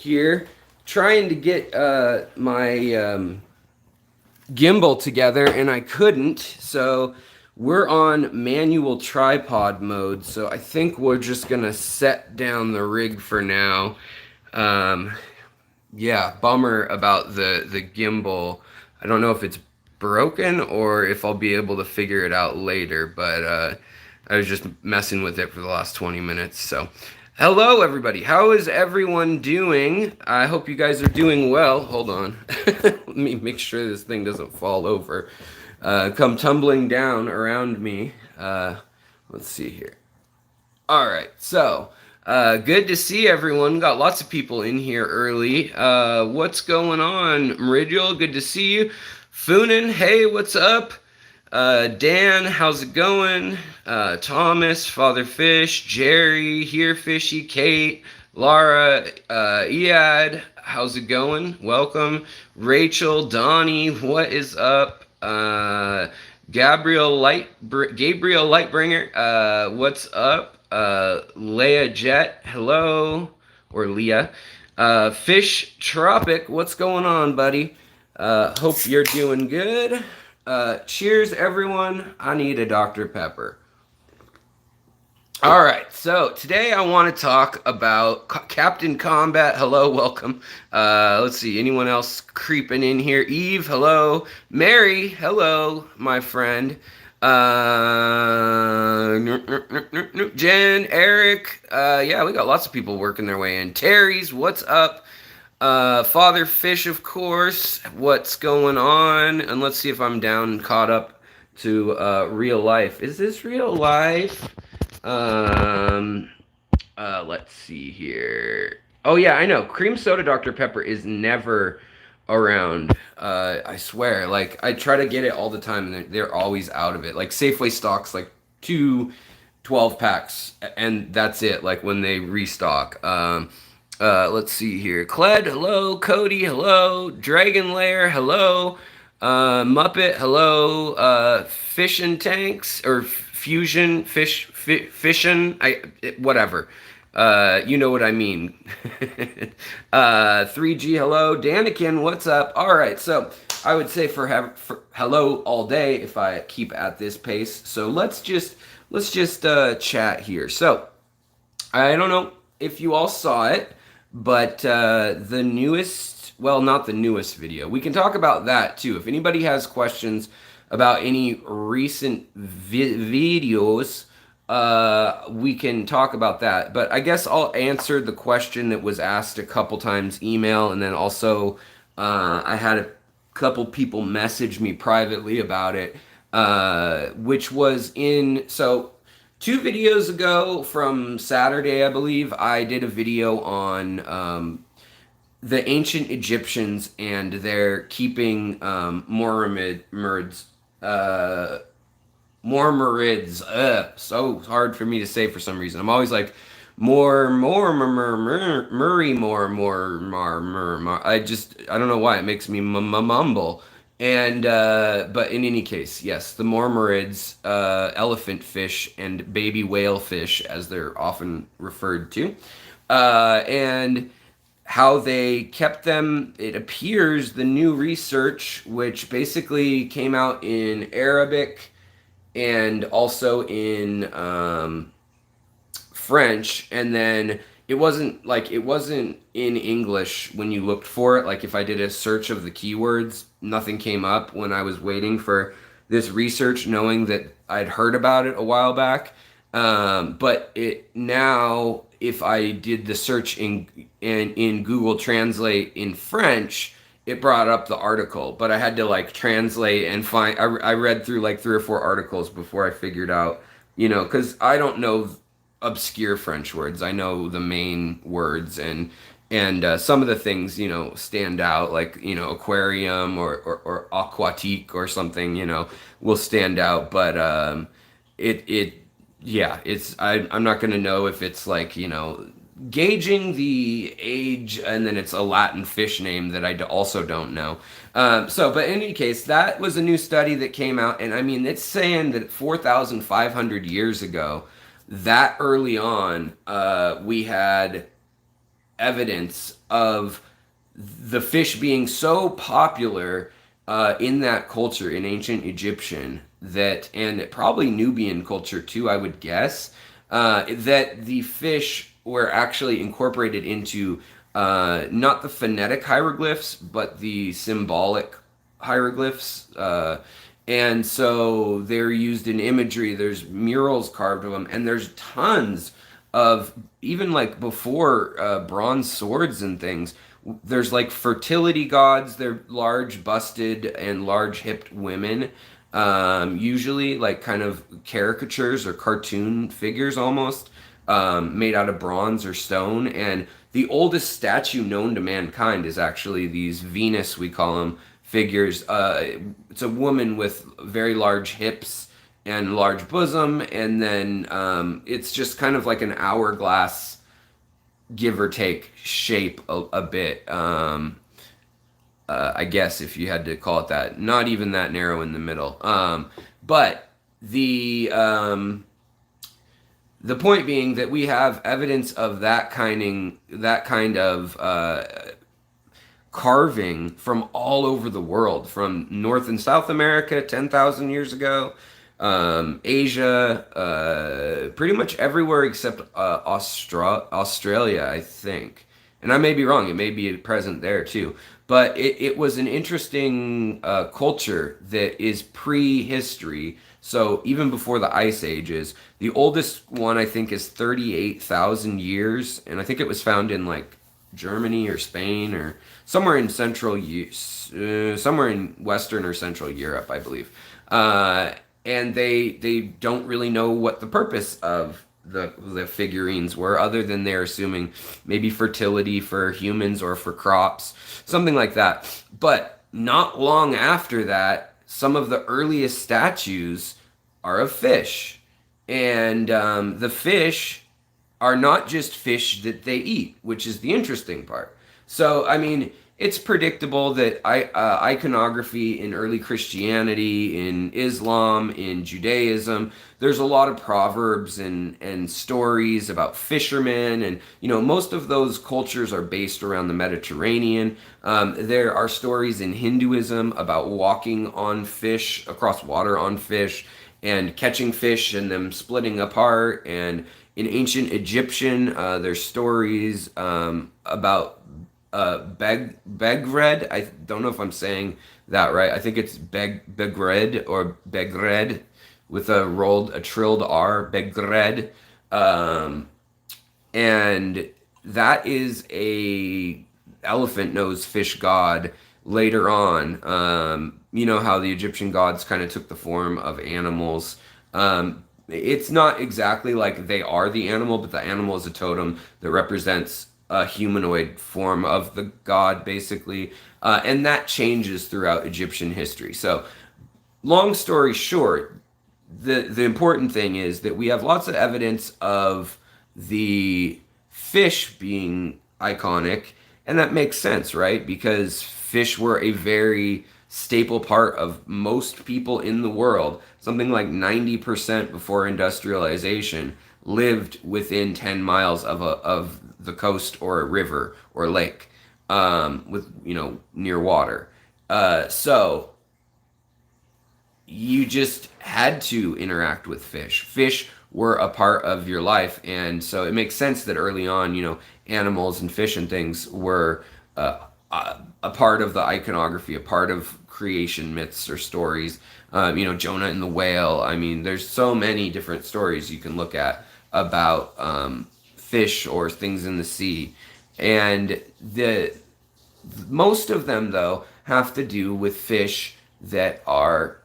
here trying to get my gimbal together, and I couldn't. So we're on manual tripod mode. So I think we're just gonna set down the rig for now. Um, yeah, bummer about the gimbal. I don't know if it's broken or if I'll be able to figure it out later, but I was just messing with it for the last 20 minutes. So, hello everybody. How is everyone doing? I hope you guys are doing well. Hold on. Let me make sure this thing doesn't fall over. Come tumbling down around me. Let's see here. All right, so good to see everyone. Got lots of people in here early. What's going on, Meridial? Good to see you. Funin, hey, what's up? Dan, how's it going? Thomas, Father Fish, Jerry, Here Fishy, Kate, Laura, Ead, how's it going? Welcome. Rachel, Donnie, what is up? Gabriel Lightbringer, what's up? Leah Jet, hello, or Leah. Fish Tropic, what's going on, buddy? Hope you're doing good. Cheers, everyone. I need a Dr. Pepper. All right, so today I want to talk about Captain Combat. Hello, welcome. Let's see, anyone else creeping in here? Eve, hello. Mary, hello, my friend. Jen, Eric, yeah, we got lots of people working their way in. Terry's, what's up? Father Fish, of course, what's going on? And let's see if I'm down, caught up to real life. Is this real life? Let's see here. Oh yeah, I know. Cream soda Dr. Pepper is never around. I swear. Like I try to get it all the time, and they're always out of it. Like Safeway stocks like two 12 packs, and that's it. Like when they restock. Let's see here. Cled, hello. Cody, hello. Dragon Lair, hello. Muppet, hello. Fishin' Tanks or Fusion Fishin', whatever. You know what I mean. 3G, hello. Danikin, what's up? All right, so I would say for hello all day if I keep at this pace. So let's just chat here. So I don't know if you all saw it, but the newest, well, not the newest video. We can talk about that too. If anybody has questions about any recent videos, we can talk about that. But I guess I'll answer the question that was asked a couple times, email, and then also I had a couple people message me privately about it, which was so 2 videos ago from Saturday, I believe, I did a video on the ancient Egyptians and their keeping Mormorids. Mormorids. So hard for me to say for some reason. I'm always like I don't know why it makes me mumble. And but in any case, yes, the Mormorids, elephant fish and baby whale fish, as they're often referred to, and how they kept them. It appears the new research, which basically came out in Arabic and also in French, and then it wasn't in English when you looked for it. Like if I did a search of the keywords, nothing came up when I was waiting for this research, knowing that I'd heard about it a while back. But it now, if I did the search in Google Translate in French, it brought up the article, but I had to like translate and find. I read through like 3 or 4 articles before I figured out, because I don't know obscure French words. I know the main words, and some of the things stand out, like aquarium or aquatic or something will stand out, but it yeah, I'm not gonna know if it's like gauging the age, and then it's a Latin fish name that I also don't know. But in any case, that was a new study that came out, and I mean, it's saying that 4,500 years ago, that early on, we had evidence of the fish being so popular in that culture, in ancient Egyptian, and probably Nubian culture too, I would guess, that the fish were actually incorporated into not the phonetic hieroglyphs, but the symbolic hieroglyphs. And so they're used in imagery. There's murals carved of them, and there's tons of, even like before bronze swords and things. There's like fertility gods. They're large busted and large hipped women, usually like kind of caricatures or cartoon figures almost, made out of bronze or stone. And the oldest statue known to mankind is actually these Venus, we call them, figures. It's a woman with very large hips and large bosom, and then it's just kind of like an hourglass, give or take, shape a bit. I guess if you had to call it that, not even that narrow in the middle. But the point being that we have evidence of that kind of carving from all over the world, from North and South America 10,000 years ago, Asia, pretty much everywhere except Australia, I think. And I may be wrong, it may be present there too. But it was an interesting culture that is prehistory. So even before the ice ages, the oldest one I think is 38,000 years, and I think it was found in like Germany or Spain or somewhere in somewhere in Western or Central Europe, I believe. And they don't really know what the purpose of the figurines were, other than they're assuming maybe fertility for humans or for crops, something like that. But not long after that, some of the earliest statues are of fish. And the fish are not just fish that they eat, which is the interesting part. So, I mean, it's predictable that iconography in early Christianity, in Islam, in Judaism, there's a lot of proverbs and stories about fishermen. And, most of those cultures are based around the Mediterranean. There are stories in Hinduism about walking on fish, across water on fish, and catching fish and them splitting apart. And in ancient Egyptian, there's stories about Begred. I don't know if I'm saying that right. I think it's Begred or Begred with a trilled R, Begred. And that is a elephant nose fish god later on. You know how the Egyptian gods kind of took the form of animals. It's not exactly like they are the animal, but the animal is a totem that represents a humanoid form of the god, basically. And that changes throughout Egyptian history. So, long story short, the important thing is that we have lots of evidence of the fish being iconic, and that makes sense, right? Because fish were a very staple part of most people in the world. Something like 90% before industrialization lived within 10 miles of the coast or a river or lake, with near water. So you just had to interact with fish. Fish were a part of your life, and so it makes sense that early on, animals and fish and things were a part of the iconography, a part of creation myths or stories. Jonah and the whale. I mean, there's so many different stories you can look at about fish or things in the sea, and most of them though have to do with fish that are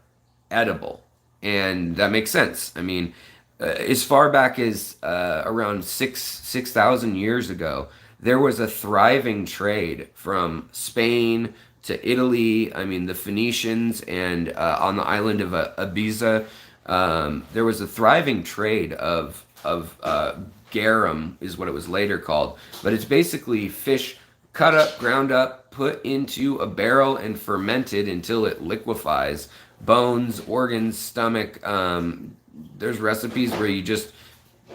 edible, and that makes sense. I mean, as far back as around 6,000 years ago, there was a thriving trade from Spain to Italy. I mean, the Phoenicians, and on the island of Ibiza, there was a thriving trade of garum, is what it was later called. But it's basically fish cut up, ground up, put into a barrel and fermented until it liquefies. Bones, organs, stomach. There's recipes where you just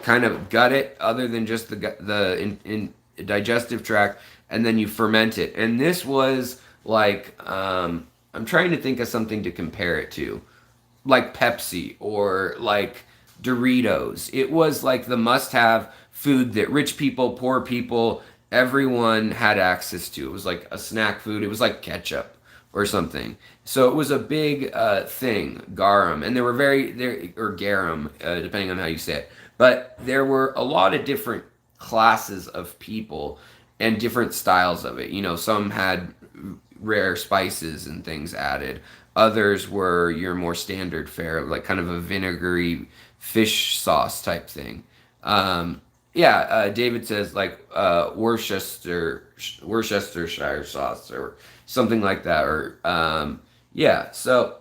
kind of gut it, other than just the digestive tract, and then you ferment it. And this was like, I'm trying to think of something to compare it to, like Pepsi or like Doritos. It was like the must-have food that rich people, poor people, everyone had access to. It was like a snack food. It was like ketchup or something. So it was a big thing, garum, and there were or garum, depending on how you say it. But there were a lot of different classes of people and different styles of it. You know, some had rare spices and things added. Others were your more standard fare, like kind of a vinegary fish sauce type thing. Yeah, David says like Worcestershire sauce or something like that, or yeah. So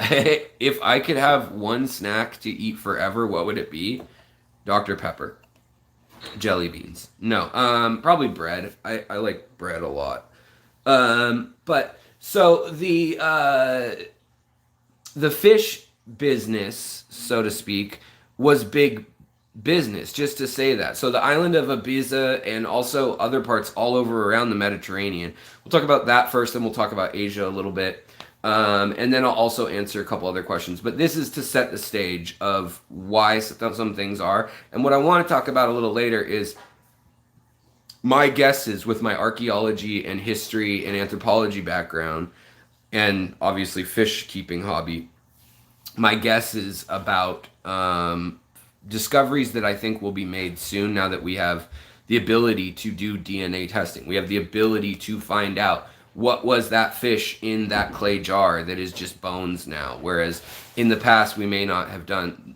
if I could have one snack to eat forever, what would it be? Dr. Pepper, jelly beans. No, probably bread. I like bread a lot. But so the fish business, so to speak, was big business, just to say that. So the island of Ibiza and also other parts all over around the Mediterranean. We'll talk about that first, then we'll talk about Asia a little bit. And then I'll also answer a couple other questions. But this is to set the stage of why some things are. And what I want to talk about a little later is my guesses with my archaeology and history and anthropology background, and obviously fish keeping hobby. My guesses about discoveries that I think will be made soon now that we have the ability to do DNA testing. We have the ability to find out what was that fish in that clay jar that is just bones now, whereas in the past we may not have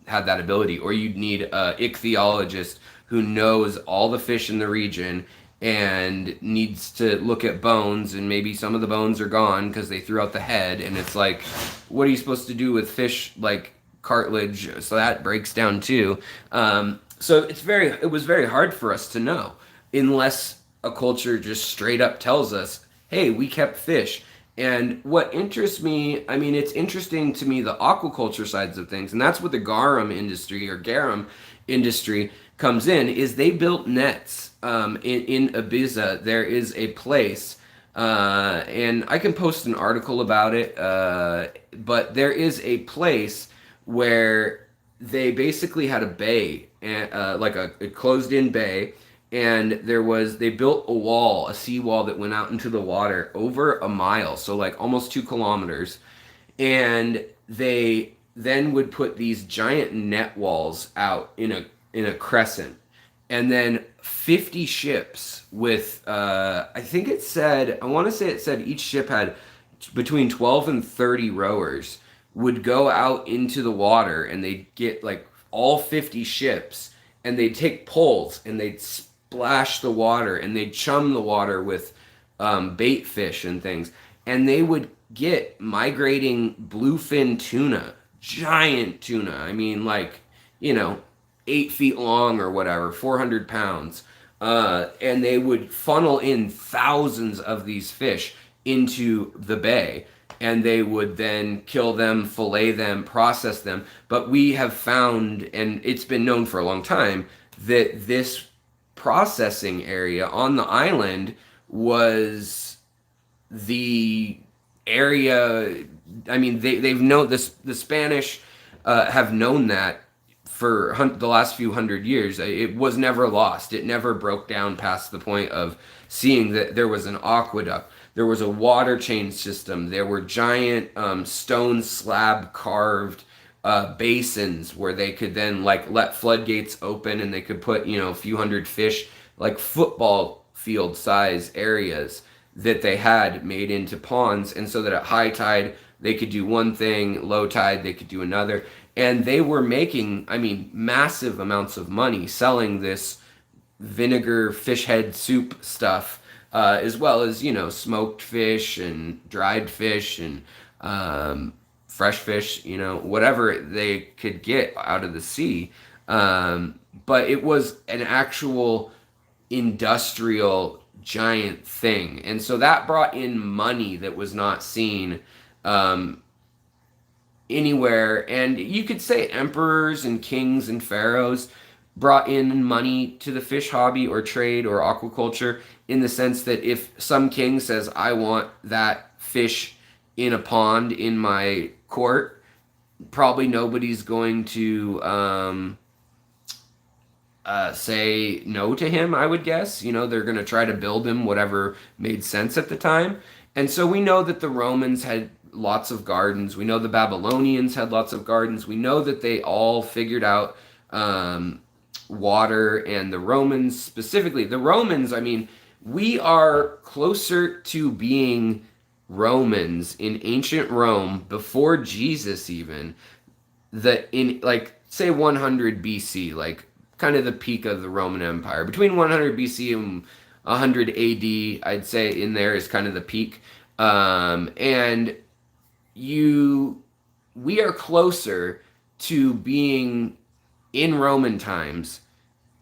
had that ability, or you'd need a ichthyologist who knows all the fish in the region and needs to look at bones, and maybe some of the bones are gone because they threw out the head, and it's like, what are you supposed to do with fish like cartilage? So that breaks down too. So it was very hard for us to know unless a culture just straight up tells us, hey, we kept fish. And what interests me, I mean, it's interesting to me, the aquaculture sides of things, and that's what the garum industry comes in, is they built nets. In Ibiza, there is a place, and I can post an article about it, but there is a place where they basically had a bay, like a closed-in bay, and they built a seawall that went out into the water over a mile, so like almost 2 kilometers, and they then would put these giant net walls out in a crescent, and then 50 ships with I want to say it said each ship had between 12 and 30 rowers would go out into the water, and they'd get like all 50 ships, and they'd take poles and they'd splash the water and they'd chum the water with bait fish and things, and they would get migrating bluefin tuna, giant tuna. I mean, like, 8 feet long or whatever, 400 pounds. And they would funnel in thousands of these fish into the bay, and they would then kill them, fillet them, process them. But we have found, and it's been known for a long time, that this processing area on the island was the area. I mean, they've known this. The Spanish have known that for the last few hundred years. It was never lost. It never broke down past the point of seeing that there was an aqueduct. There was a water chain system. There were giant stone slab carved basins where they could then like let floodgates open, and they could put a few hundred fish, like football field size areas that they had made into ponds, and so that at high tide they could do one thing, low tide they could do another. And they were making, I mean, massive amounts of money selling this vinegar fish head soup stuff, as well as, smoked fish and dried fish and fresh fish, whatever they could get out of the sea. But it was an actual industrial giant thing. And so that brought in money that was not seen anywhere. And you could say emperors and kings and pharaohs, brought in money to the fish hobby or trade or aquaculture, in the sense that if some king says, I want that fish in a pond in my court, probably nobody's going to say no to him, I would guess. You know, they're going to try to build him whatever made sense at the time. And so we know that the Romans had lots of gardens. We know the Babylonians had lots of gardens. We know that they all figured out water, and the Romans specifically. The Romans, I mean, we are closer to being Romans in ancient Rome before Jesus even, that in like say 100 BC, like kind of the peak of the Roman Empire. Between 100 BC and 100 AD, I'd say in there is kind of the peak. And we are closer to being in Roman times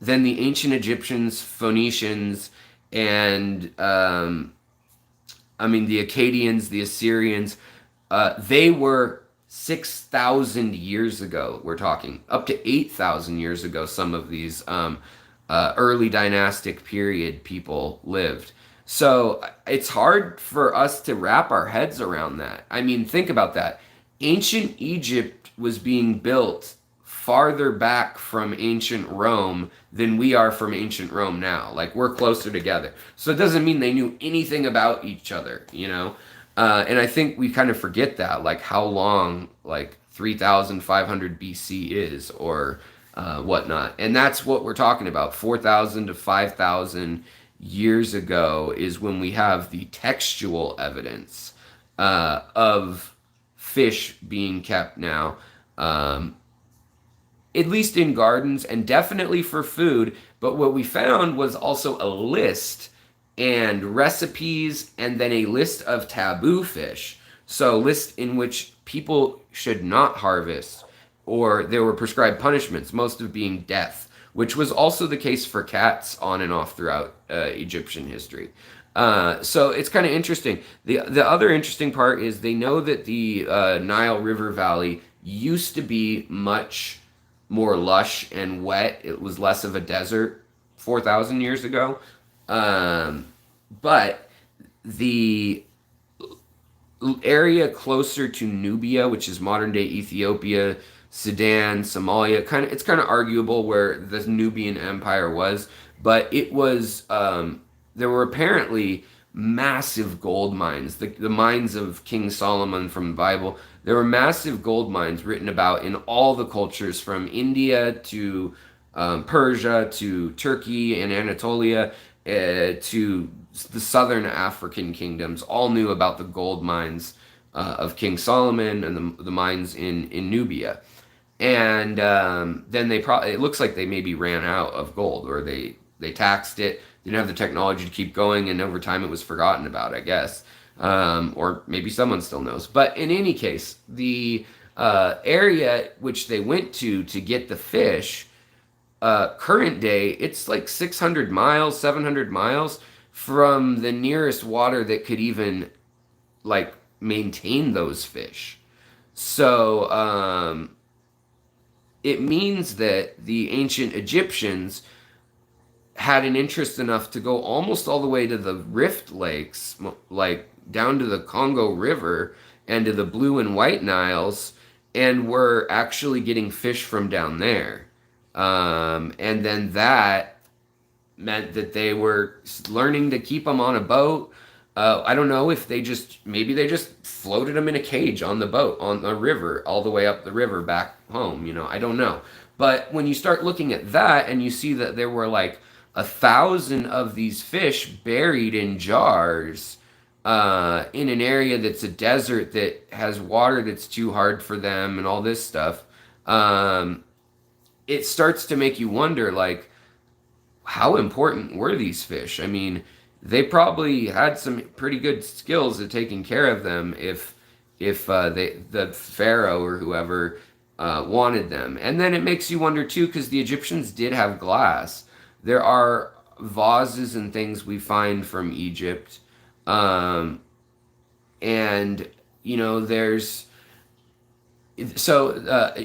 than the ancient Egyptians, Phoenicians, and I mean the Akkadians, the Assyrians. They were 6,000 years ago. We're talking up to 8,000 years ago. Some of these early dynastic period people lived. So it's hard for us to wrap our heads around that. I mean, think about that. Ancient Egypt was being built farther back from ancient Rome than we are from ancient Rome now. Like, we're closer together. So it doesn't mean they knew anything about each other, you know? And I think we kind of forget that, like how long, like 3,500 BC is, or whatnot. And that's what we're talking about. 4,000 to 5,000 years ago is when we have the textual evidence of fish being kept now. At least in gardens, and definitely for food. But what we found was also a list and recipes, and then a list of taboo fish. So a list in which people should not harvest, or there were prescribed punishments, most of being death, which was also the case for cats on and off throughout Egyptian history. So it's kind of interesting. The other interesting part is they know that the Nile River Valley used to be much more lush and wet. It was less of a desert 4,000 years ago. But the area closer to Nubia, which is modern day Ethiopia, Sudan, Somalia, it's kind of arguable where the Nubian Empire was, but it was there were apparently massive gold mines, the mines of King Solomon from the Bible. There were massive gold mines written about in all the cultures, from India to Persia to Turkey and Anatolia to the southern African kingdoms. All knew about the gold mines of King Solomon and the mines in Nubia. And then it looks like they maybe ran out of gold, or they taxed it, didn't have the technology to keep going, and over time it was forgotten about, I guess. Or maybe someone still knows. But in any case, the area which they went to get the fish, current day, it's like 600 miles, 700 miles from the nearest water that could even like maintain those fish. So it means that the ancient Egyptians had an interest enough to go almost all the way to the Rift Lakes, like down to the Congo River and to the Blue and White Niles, and were actually getting fish from down there. And then that meant that they were learning to keep them on a boat. I don't know if maybe they just floated them in a cage on the boat, on the river, all the way up the river back home, you know, I don't know. But when you start looking at that and you see that there were like 1,000 of these fish buried in jars in an area that's a desert that has water that's too hard for them and all this stuff, it starts to make you wonder, like, how important were these fish? I mean, they probably had some pretty good skills at taking care of them if the pharaoh or whoever wanted them. And then it makes you wonder too, because the Egyptians did have glass. There are vases and things we find from Egypt, and you know,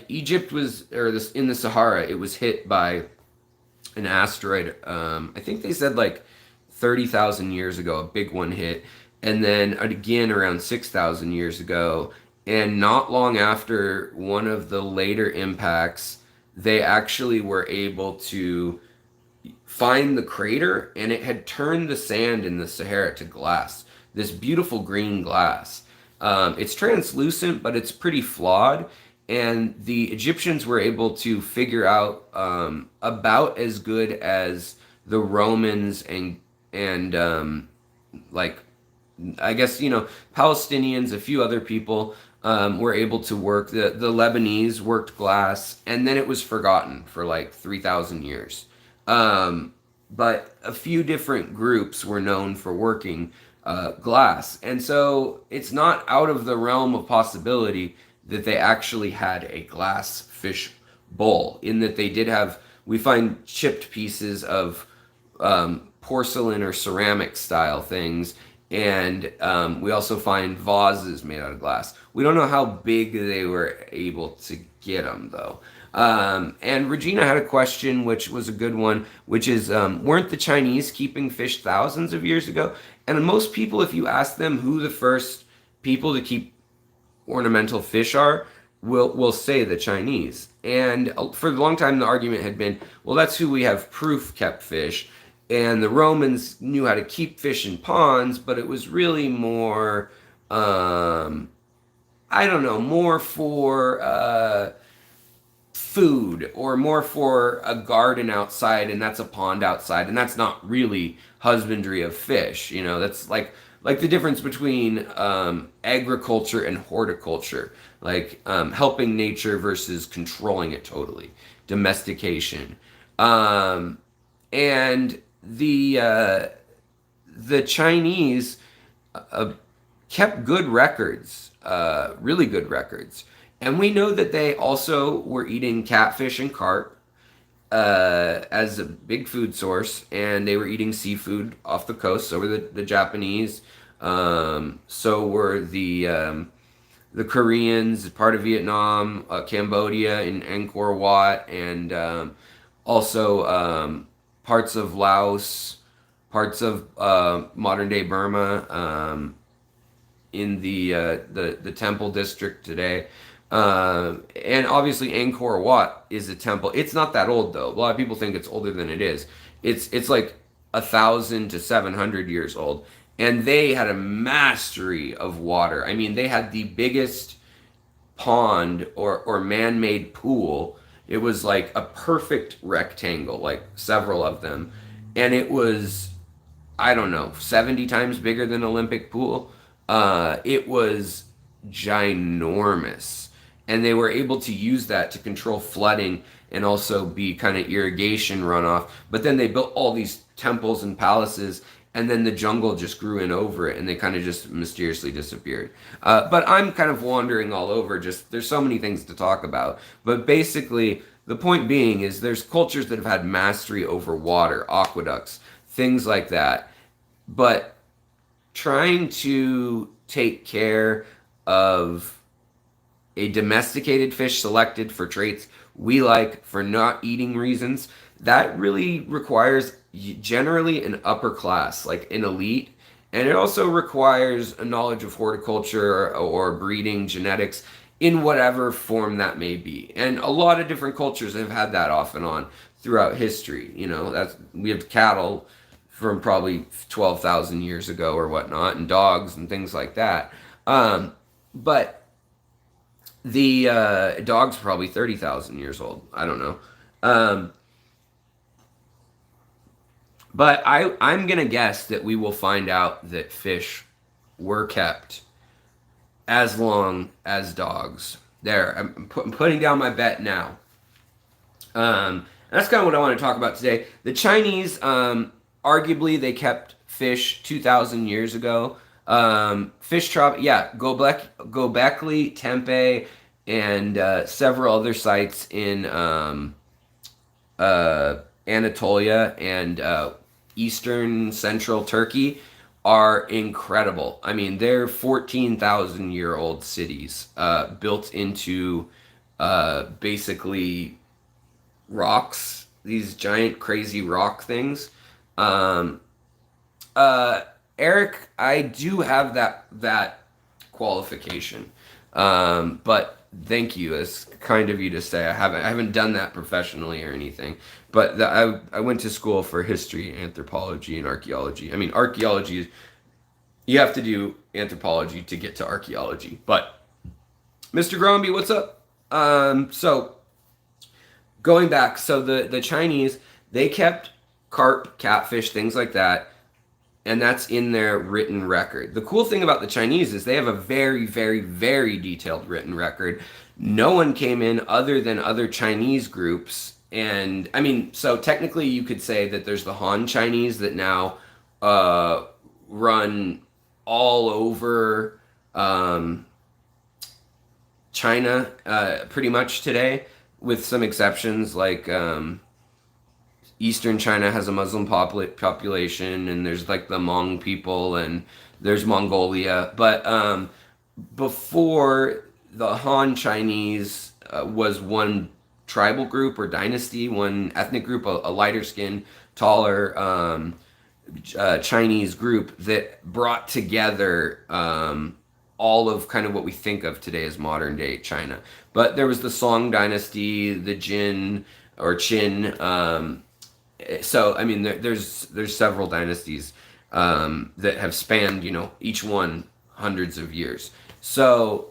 Egypt was, in the Sahara, it was hit by an asteroid. I think they said like 30,000 years ago, a big one hit, and then again around 6,000 years ago. And not long after one of the later impacts, they actually were able to find the crater, and it had turned the sand in the Sahara to glass. This beautiful green glass. It's translucent, but it's pretty flawed. And the Egyptians were able to figure out about as good as the Romans and like I guess Palestinians, a few other people were able to work. The Lebanese worked glass, and then it was forgotten for like 3,000 years. But a few different groups were known for working glass, and so it's not out of the realm of possibility that they actually had a glass fish bowl. In that they did have, we find chipped pieces of porcelain or ceramic style things. And we also find vases made out of glass. We don't know how big they were able to get them, though. And Regina had a question, which was a good one, which is, weren't the Chinese keeping fish thousands of years ago? And most people, if you ask them who the first people to keep ornamental fish are, will say the Chinese. And for a long time, the argument had been, well, that's who we have proof kept fish. And the Romans knew how to keep fish in ponds, but it was really more, I don't know, more for food, or more for a garden outside, and that's a pond outside, and that's not really husbandry of fish. That's like the difference between agriculture and horticulture, like helping nature versus controlling it totally, domestication. And the Chinese kept good records, really good records. And we know that they also were eating catfish and carp as a big food source, and they were eating seafood off the coast. So were the Japanese, so were the Koreans, part of Vietnam, Cambodia in Angkor Wat, and also parts of Laos, parts of modern day Burma, in the temple district today. And obviously Angkor Wat is a temple. It's not that old, though. A lot of people think it's older than it is. It's like 1,000 to 700 years old. And they had a mastery of water. I mean, they had the biggest pond or man-made pool. It was like a perfect rectangle, like several of them. And it was, I don't know, 70 times bigger than Olympic pool. It was ginormous. And they were able to use that to control flooding and also be kind of irrigation runoff. But then they built all these temples and palaces, and then the jungle just grew in over it, and they kind of just mysteriously disappeared. But I'm kind of wandering all over. Just there's so many things to talk about. But basically, the point being is there's cultures that have had mastery over water, aqueducts, things like that. But trying to take care of a domesticated fish selected for traits we like for not eating reasons, that really requires generally an upper class, like an elite. And it also requires a knowledge of horticulture or breeding, genetics, in whatever form that may be. And a lot of different cultures have had that off and on throughout history. We have cattle from probably 12,000 years ago or whatnot, and dogs and things like that. But the dog's probably 30,000 years old. I don't know. But I'm going to guess that we will find out that fish were kept as long as dogs. There, I'm putting down my bet now. That's kind of what I want to talk about today. The Chinese, arguably, they kept fish 2,000 years ago. Fish Trop, yeah, Gobekli Tepe, and several other sites in Anatolia and eastern central Turkey are incredible. I mean, they're 14,000-year-old cities built into basically rocks these giant crazy rock things. Um, Eric, I do have that qualification, but thank you. It's kind of you to say. I haven't done that professionally or anything. But I went to school for history, anthropology, and archaeology. I mean, archaeology, you have to do anthropology to get to archaeology. But Mr. Gromby, what's up? So going back, so the Chinese, they kept carp, catfish, things like that, and that's in their written record. The cool thing about the Chinese is they have a very, very, very detailed written record. No one came in other than other Chinese groups. And I mean, so technically you could say that there's the Han Chinese that now run all over China pretty much today, with some exceptions like Eastern China has a Muslim population, and there's like the Hmong people, and there's Mongolia. But before, the Han Chinese was one tribal group or dynasty, one ethnic group, a lighter skinned, taller Chinese group that brought together all of kind of what we think of today as modern day China. But there was the Song dynasty, the Jin or Qin. So I mean, there's several dynasties that have spanned, each one hundreds of years. So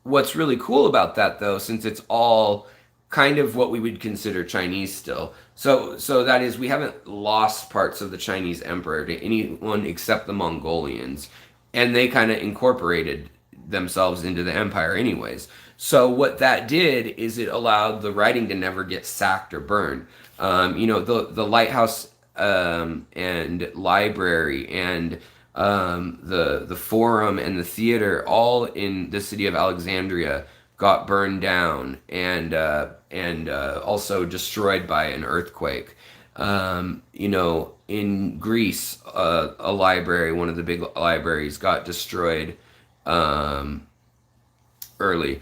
what's really cool about that, though, since it's all kind of what we would consider Chinese still. So that is, we haven't lost parts of the Chinese emperor to anyone except the Mongolians, and they kind of incorporated themselves into the empire anyways. So what that did is it allowed the writing to never get sacked or burned. The lighthouse and library and the forum and the theater, all in the city of Alexandria, got burned down and also destroyed by an earthquake. In Greece, a library, one of the big libraries, got destroyed early.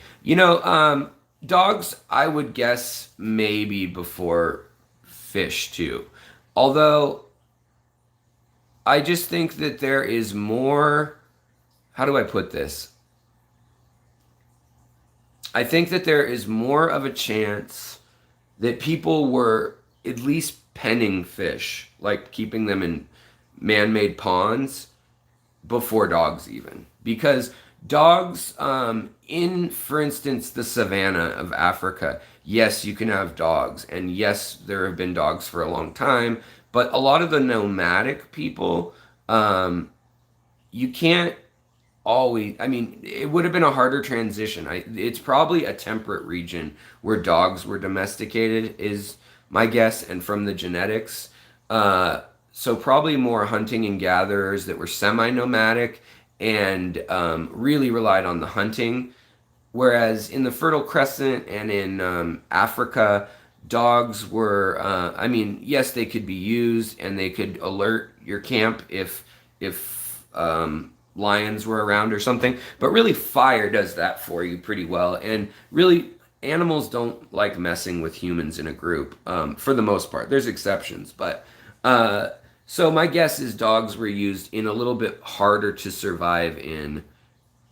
Dogs, I would guess maybe before fish too. Although I just think that there is more, how do I put this? I think that there is more of a chance that people were at least penning fish, like keeping them in man-made ponds, before dogs even. Because dogs, for instance, the savannah of Africa, yes, you can have dogs, and yes, there have been dogs for a long time, but a lot of the nomadic people, you can't always, I mean, it would have been a harder transition. It's probably a temperate region where dogs were domesticated, is my guess, and from the genetics. So probably more hunting and gatherers that were semi-nomadic and really relied on the hunting. Whereas in the Fertile Crescent and in Africa, dogs were, yes, they could be used and they could alert your camp if lions were around or something. But really, fire does that for you pretty well. And really, animals don't like messing with humans in a group, for the most part. There's exceptions, but so my guess is dogs were used in a little bit harder to survive in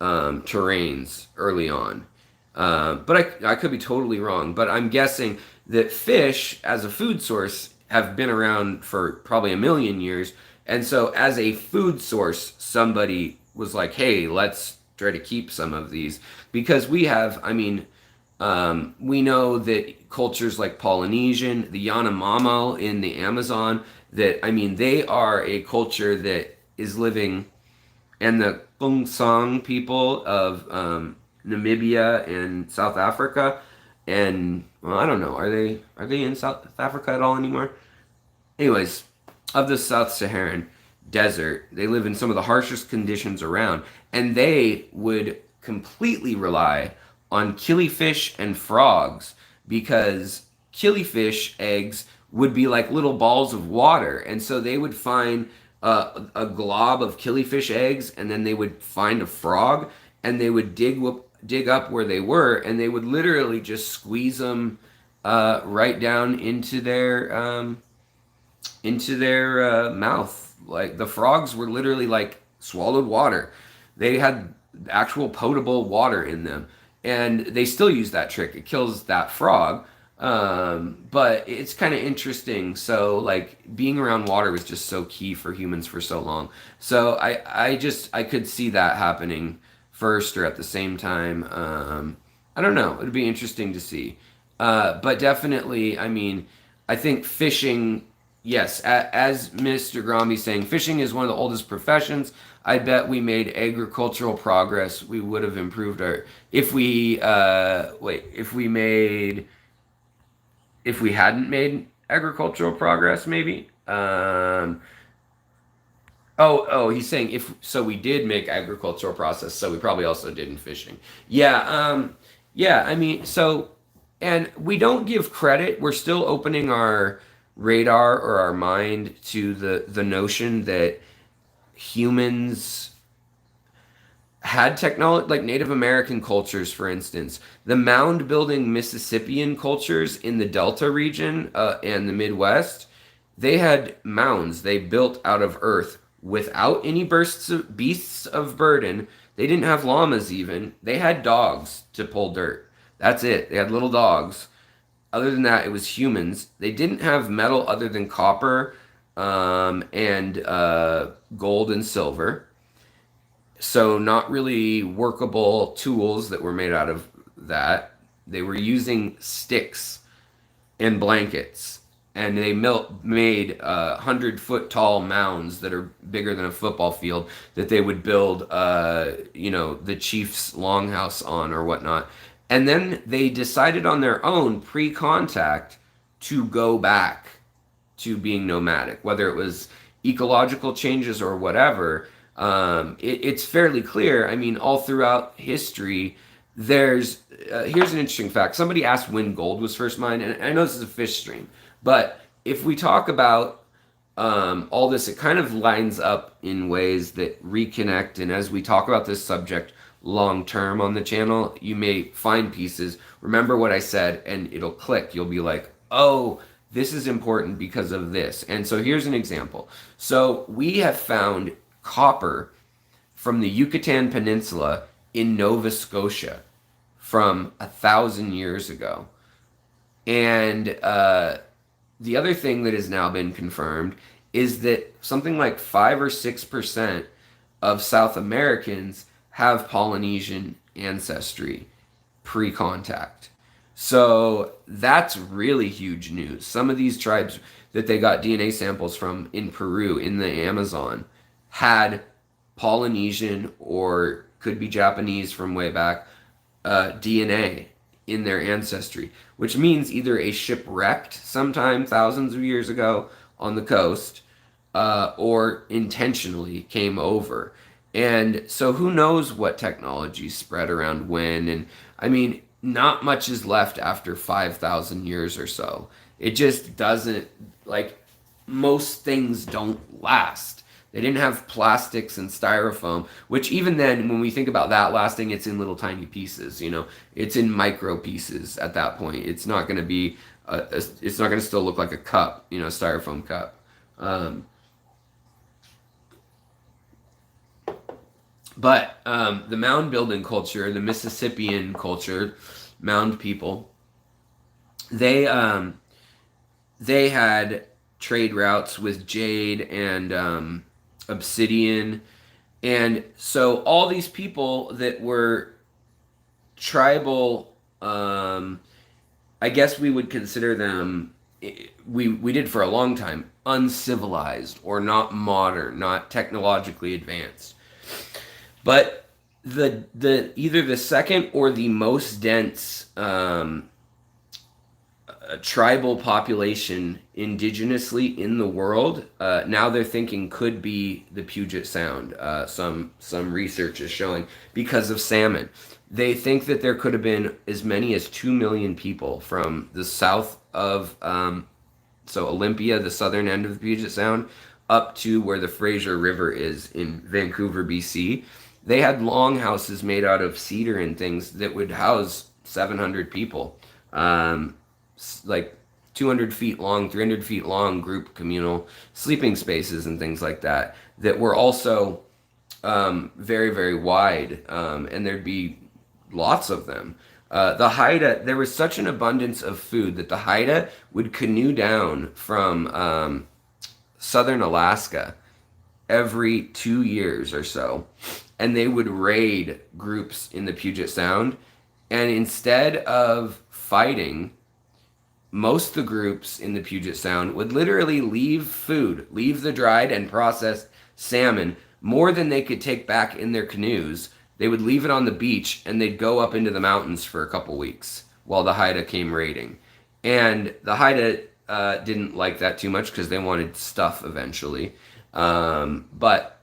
terrains early on. But I could be totally wrong. But I'm guessing that fish as a food source have been around for probably 1,000,000 years. And so as a food source, somebody was like, hey, let's try to keep some of these. Because we have, we know that cultures like Polynesian, the Yanomamo in the Amazon, that, they are a culture that is living, and the Kungsang people of Namibia and South Africa, and, well, I don't know, are they in South Africa at all anymore? Anyways, of the Sub-Saharan desert, they live in some of the harshest conditions around, and they would completely rely on killifish and frogs, because killifish eggs would be like little balls of water, and so they would find a glob of killifish eggs, and then they would find a frog, and they would dig up where they were, and they would literally just squeeze them right down into their mouth. Like the frogs were literally like swallowed water. They had actual potable water in them, and they still use that trick. It kills that frog, but it's kind of interesting. So like being around water was just so key for humans for so long. So I could see that happening first or at the same time. I don't know. It'd be interesting to see. But definitely, I mean, I think fishing, yes, as Mr. Gromby's saying, fishing is one of the oldest professions. I bet we made agricultural progress. We would have improved our, if we, if we hadn't made agricultural progress, maybe. He's saying if so, we did make agricultural process, so we probably also did in fishing. Yeah, yeah. I mean, so, and we don't give credit. We're still opening our radar or our mind to the notion that humans had technology, like Native American cultures, for instance, the mound building Mississippian cultures in the Delta region and the Midwest, they had mounds they built out of earth without any beasts of burden. They didn't have llamas even. They had dogs to pull dirt. That's it. They had little dogs. Other than that, it was humans. They didn't have metal other than copper and gold and silver. So not really workable tools that were made out of that. They were using sticks and blankets, and they made 100-foot tall mounds that are bigger than a football field that they would build, the chief's longhouse on or whatnot. And then they decided on their own pre-contact to go back to being nomadic, whether it was ecological changes or whatever. It's fairly clear. I mean, all throughout history, there's here's an interesting fact. Somebody asked when gold was first mined, and I know this is a fish stream, but if we talk about all this, it kind of lines up in ways that reconnect. And as we talk about this subject long term on the channel, you may find pieces. Remember what I said, and it'll click. You'll be like, oh, this is important because of this. And so here's an example. So we have found copper from the Yucatan Peninsula in Nova Scotia from 1,000 years ago. And the other thing that has now been confirmed is that something like 5 or 6% of South Americans have Polynesian ancestry pre-contact. So that's really huge news. Some of these tribes that they got DNA samples from in Peru, in the Amazon, had Polynesian or could be Japanese from way back DNA in their ancestry, which means either a ship wrecked sometime thousands of years ago on the coast or intentionally came over. And so who knows what technology spread around when. And I mean, not much is left after 5,000 years or so. It just doesn't, like, most things don't last. They didn't have plastics and styrofoam, which even then, when we think about that lasting, it's in little tiny pieces, it's in micro pieces at that point. It's not going to be, it's not going to still look like a cup, a styrofoam cup. But the mound building culture, the Mississippian culture, mound people, they had trade routes with jade and obsidian. And so all these people that were tribal, I guess we would consider them, we did for a long time, uncivilized or not modern, not technologically advanced. But the either the second or the most dense tribal population indigenously in the world, now they're thinking could be the Puget Sound. Some research is showing because of salmon. They think that there could have been as many as 2 million people from the south of so Olympia, the southern end of the Puget Sound, up to where the Fraser River is in Vancouver, BC. They had longhouses made out of cedar and things that would house 700 people. like 200 feet long, 300 feet long group communal sleeping spaces and things like that that were also very, very wide, and there'd be lots of them. The Haida, there was such an abundance of food that the Haida would canoe down from southern Alaska every 2 years or so, and they would raid groups in the Puget Sound. And instead of fighting, most of the groups in the Puget Sound would literally leave food, leave the dried and processed salmon, more than they could take back in their canoes. They would leave it on the beach and they'd go up into the mountains for a couple weeks while the Haida came raiding. And the Haida didn't like that too much because they wanted stuff eventually. But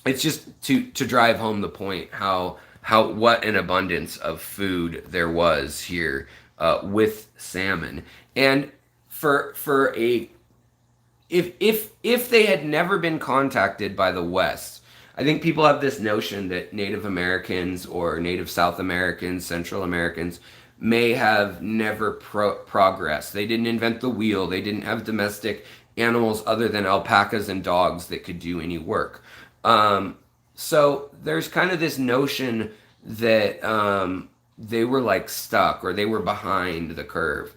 it's just to drive home the point how what an abundance of food there was here with salmon. And for a if they had never been contacted by the West, I think people have this notion that Native Americans or Native South Americans, Central Americans may have never progressed. They didn't invent the wheel. They didn't have domestic animals other than alpacas and dogs that could do any work. So there's kind of this notion that they were like stuck or they were behind the curve.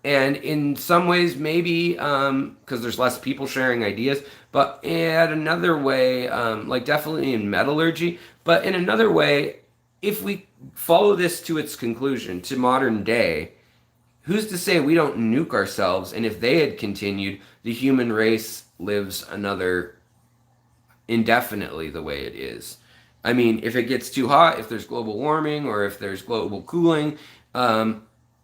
And in some ways, maybe because there's less people sharing ideas, but in another way, like definitely in metallurgy, but in another way, if we follow this to its conclusion, to modern day, who's to say we don't nuke ourselves? And if they had continued, the human race lives another indefinitely the way it is. I mean, if it gets too hot, if there's global warming or if there's global cooling,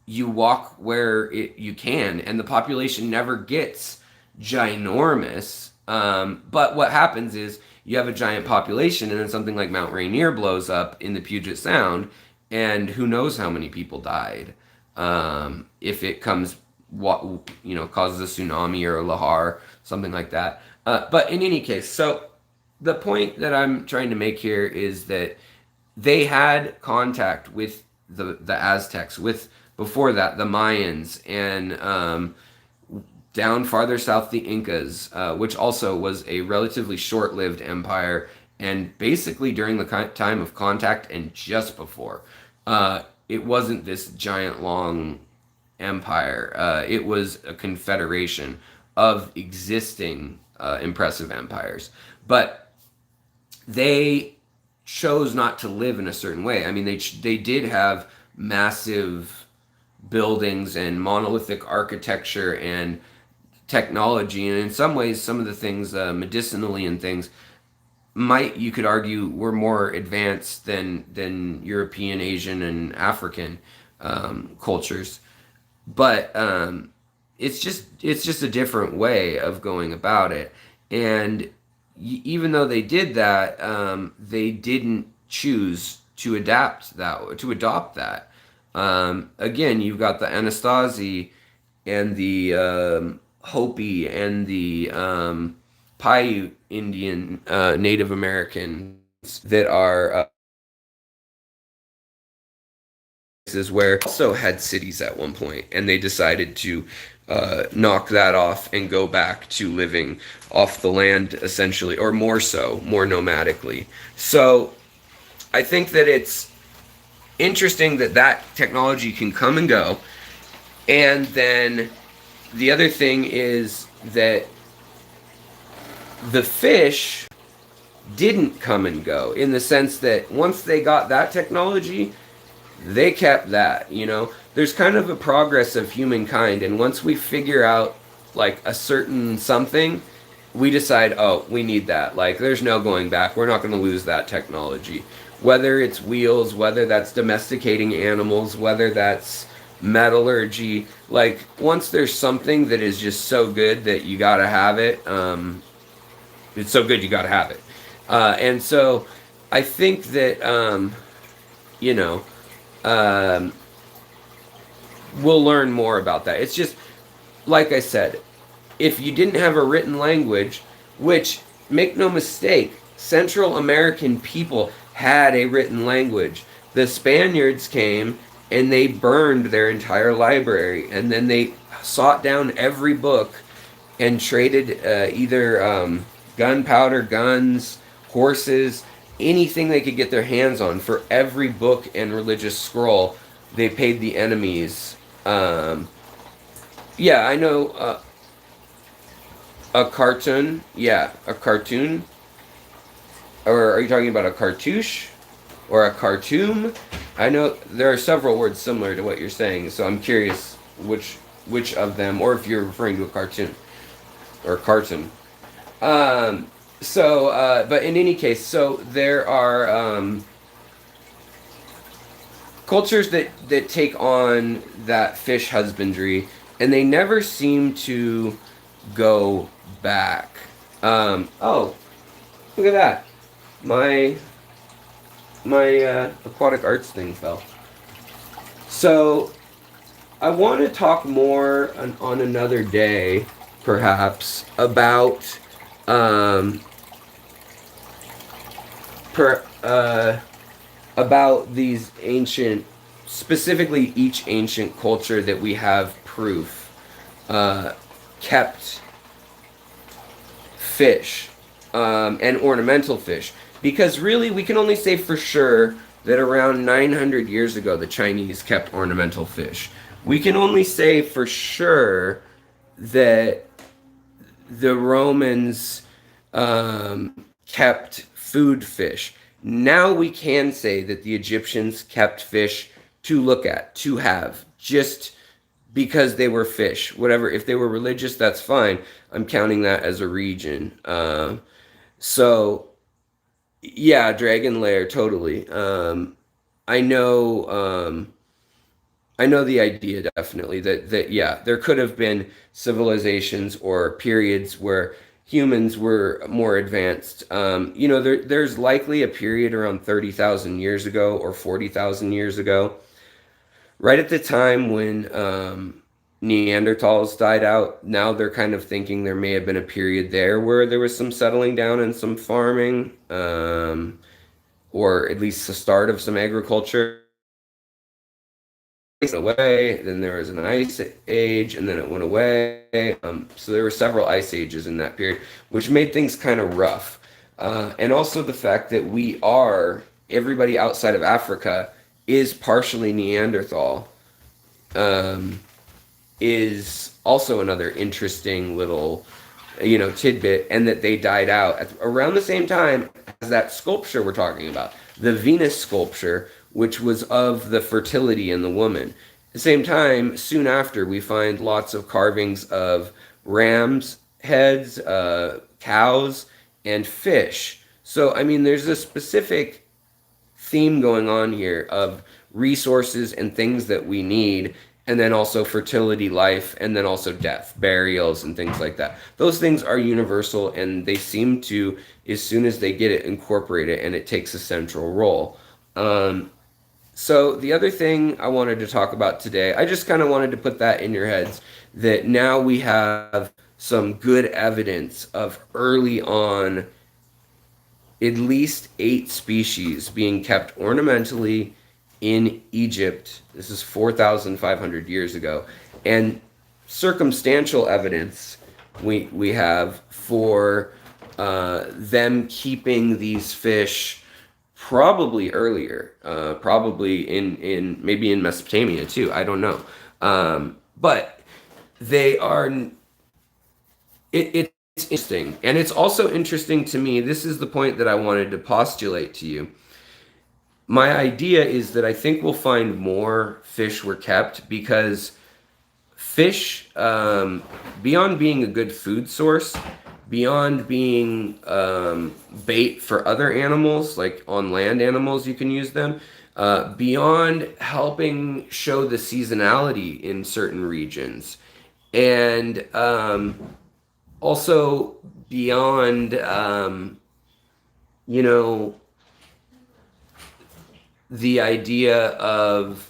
you walk where you can, and the population never gets ginormous. But what happens is you have a giant population, and then something like Mount Rainier blows up in the Puget Sound, and who knows how many people died. If it comes, causes a tsunami or a lahar, something like that. But in any case, so the point that I'm trying to make here is that they had contact with the Aztecs, with before that the Mayans, and down farther south the Incas, which also was a relatively short-lived empire, and basically during the time of contact and just before. It wasn't this giant long empire. It was a confederation of existing impressive empires. But they chose not to live in a certain way. I mean, they did have massive buildings and monolithic architecture and technology, and in some ways, some of the things, medicinally and things, you could argue, were more advanced than European, Asian, and African cultures. But it's just a different way of going about it. And even though they did that, they didn't choose to adopt that. Again, you've got the Anasazi and the Hopi and the Paiute Indian Native Americans that are places where also had cities at one point, and they decided to knock that off and go back to living off the land, essentially, or more nomadically. So I think that it's interesting that technology can come and go. And then the other thing is that the fish didn't come and go, in the sense that once they got that technology, they kept that. There's kind of a progress of humankind, and once we figure out like a certain something, we decide, oh, we need that. Like, there's no going back. We're not going to lose that technology. Whether it's wheels, whether that's domesticating animals, whether that's metallurgy, like, once there's something that is just so good that you gotta have it, it's so good you gotta have it. And so I think that, we'll learn more about that. It's just, like I said, if you didn't have a written language, which, make no mistake, Central American people had a written language. The Spaniards came and they burned their entire library, and then they sought down every book and traded either gunpowder, guns, horses, anything they could get their hands on for every book and religious scroll. They paid the enemies. Yeah, I know a cartoon. Yeah, a cartoon. Or are you talking about a cartouche or a cartoon? I know there are several words similar to what you're saying, so I'm curious which of them, or if you're referring to a cartoon or cartoon. But in any case, so there are cultures that take on that fish husbandry, and they never seem to go back. Oh, look at that! My aquatic arts thing fell. So I want to talk more on another day, perhaps, about per about these ancient, specifically each ancient culture that we have proof kept fish and ornamental fish. Because really, we can only say for sure that around 900 years ago, the Chinese kept ornamental fish. We can only say for sure that the Romans kept food fish. Now we can say that the Egyptians kept fish to look at, to have, just because they were fish. Whatever, if they were religious, that's fine. I'm counting that as a region. So, yeah, Dragon Lair, totally. I know. I know the idea definitely that yeah, there could have been civilizations or periods where humans were more advanced. There's likely a period around 30,000 years ago or 40,000 years ago, right at the time when Neanderthals died out. Now they're kind of thinking there may have been a period there where there was some settling down and some farming, or at least the start of some agriculture. Away, then there was an ice age, and then it went away. So there were several ice ages in that period, which made things kind of rough. And also the fact that everybody outside of Africa is partially Neanderthal, is also another interesting little, tidbit, and that they died out around the same time as that sculpture we're talking about, the Venus sculpture, which was of the fertility in the woman. At the same time, soon after, we find lots of carvings of rams' heads, cows, and fish. So, I mean, there's a specific theme going on here of resources and things that we need, and then also fertility, life, and then also death, burials, and things like that. Those things are universal, and they seem to, as soon as they get it, incorporate it, and it takes a central role. So the other thing I wanted to talk about today, I just kind of wanted to put that in your heads, that now we have some good evidence of early on at least 8 species being kept ornamentally in Egypt. This is 4,500 years ago. And circumstantial evidence we have for them keeping these fish probably earlier, probably in maybe in Mesopotamia too. I don't know, but they are. It's interesting, and it's also interesting to me. This is the point that I wanted to postulate to you. My idea is that I think we'll find more fish were kept because fish, beyond being a good food source, beyond being bait for other animals, like on land animals, you can use them, beyond helping show the seasonality in certain regions, and also beyond, the idea of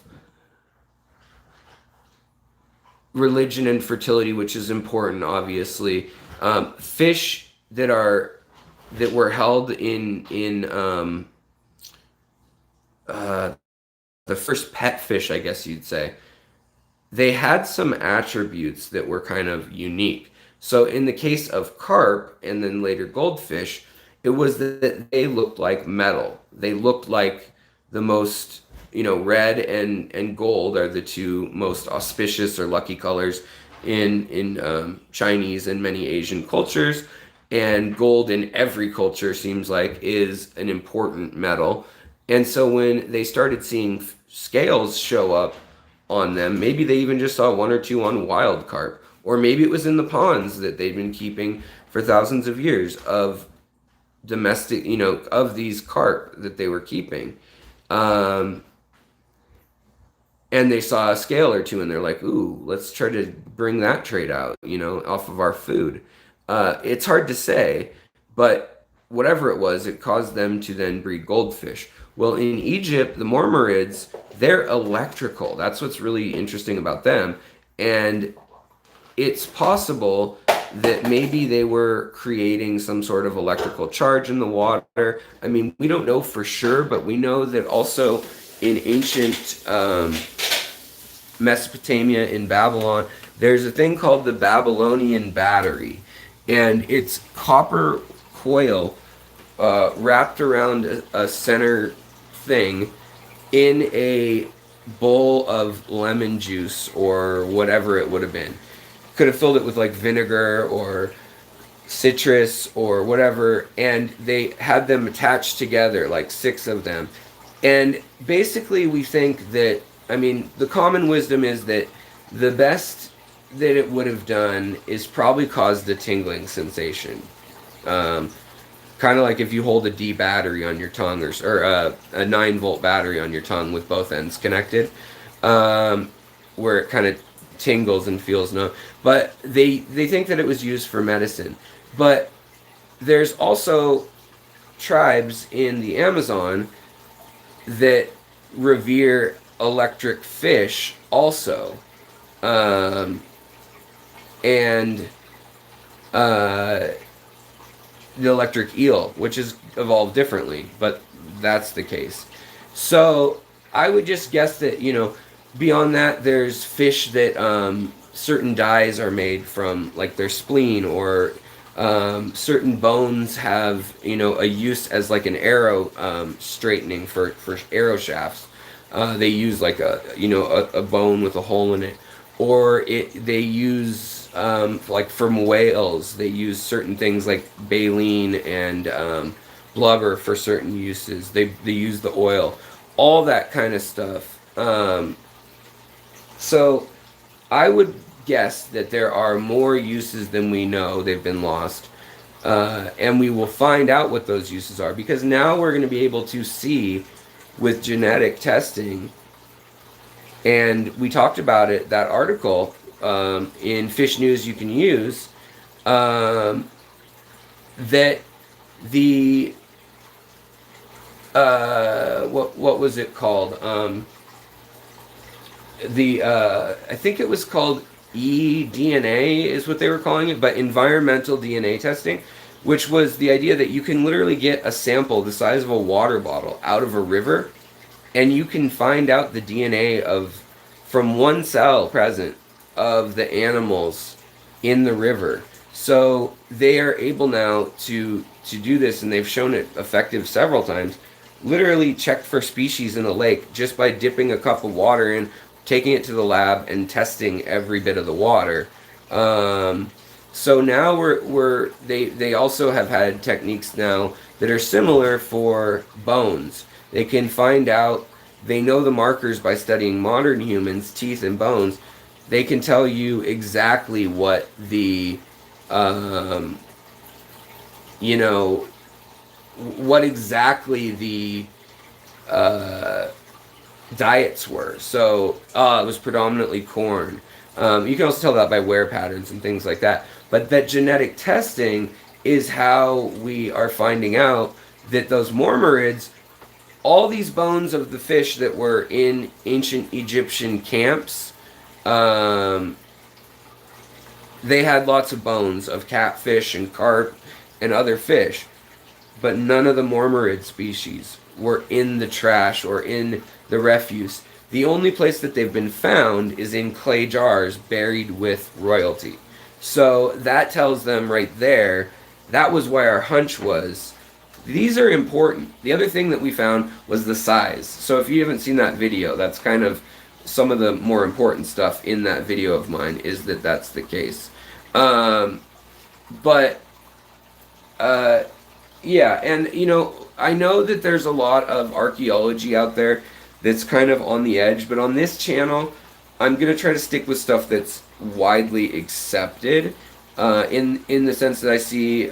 religion and fertility, which is important, obviously. Fish that were held in the the first pet fish, I guess you'd say, they had some attributes that were kind of unique. So in the case of carp and then later goldfish, it was that they looked like metal. They looked like the most, red and gold are the two most auspicious or lucky colors in Chinese and many Asian cultures. And gold in every culture seems like is an important metal. And so when they started seeing scales show up on them, maybe they even just saw one or two on wild carp, or maybe it was in the ponds that they'd been keeping for thousands of years of domestic, of these carp that they were keeping. And they saw a scale or two and they're like, ooh, let's try to bring that trait out, off of our food. It's hard to say, but whatever it was, it caused them to then breed goldfish. Well, in Egypt, the Mormorids, they're electrical. That's what's really interesting about them. And it's possible that maybe they were creating some sort of electrical charge in the water. I mean, we don't know for sure, but we know that also in ancient Mesopotamia, in Babylon, there's a thing called the Babylonian battery. And it's copper coil wrapped around a center thing in a bowl of lemon juice or whatever it would have been. Could have filled it with like vinegar or citrus or whatever, and they had them attached together, like 6 of them. And basically we think that, I mean, the common wisdom is that the best that it would have done is probably caused a tingling sensation. Kind of like if you hold a D battery on your tongue, or a 9-volt battery on your tongue with both ends connected, where it kind of tingles and feels numb. But they think that it was used for medicine. But there's also tribes in the Amazon that revere electric fish also. And the electric eel, which is evolved differently, but that's the case. So I would just guess that, beyond that, there's fish that certain dyes are made from, like their spleen, or certain bones have, a use as like an arrow straightening for arrow shafts. They use like a bone with a hole in it, or they use like from whales, they use certain things like baleen and blubber for certain uses. They use the oil, all that kind of stuff. So I would guess that there are more uses than we know. They've been lost. And we will find out what those uses are, because now we're going to be able to see with genetic testing, and we talked about it, that article in Fish News You Can Use, that the what was it called? I think it was called eDNA is what they were calling it, but environmental DNA testing, which was the idea that you can literally get a sample the size of a water bottle out of a river, and you can find out the DNA from one cell present of the animals in the river. So they are able now to do this, and they've shown it effective several times. Literally check for species in a lake just by dipping a cup of water in, taking it to the lab, and testing every bit of the water. So now they also have had techniques now that are similar for bones. They can find out, they know the markers by studying modern humans' teeth and bones. They can tell you exactly what the, what exactly the diets were. So it was predominantly corn. You can also tell that by wear patterns and things like that. But that genetic testing is how we are finding out that those Mormorids, all these bones of the fish that were in ancient Egyptian camps, they had lots of bones of catfish and carp and other fish, but none of the Mormorid species were in the trash or in the refuse. The only place that they've been found is in clay jars buried with royalty. So that tells them right there, that was why our hunch was, these are important. The other thing that we found was the size. So if you haven't seen that video, that's kind of some of the more important stuff in that video of mine, is that that's the case. But yeah, and you know, I know that there's a lot of archaeology out there that's kind of on the edge, but on this channel, I'm gonna try to stick with stuff that's widely accepted. In the sense that I see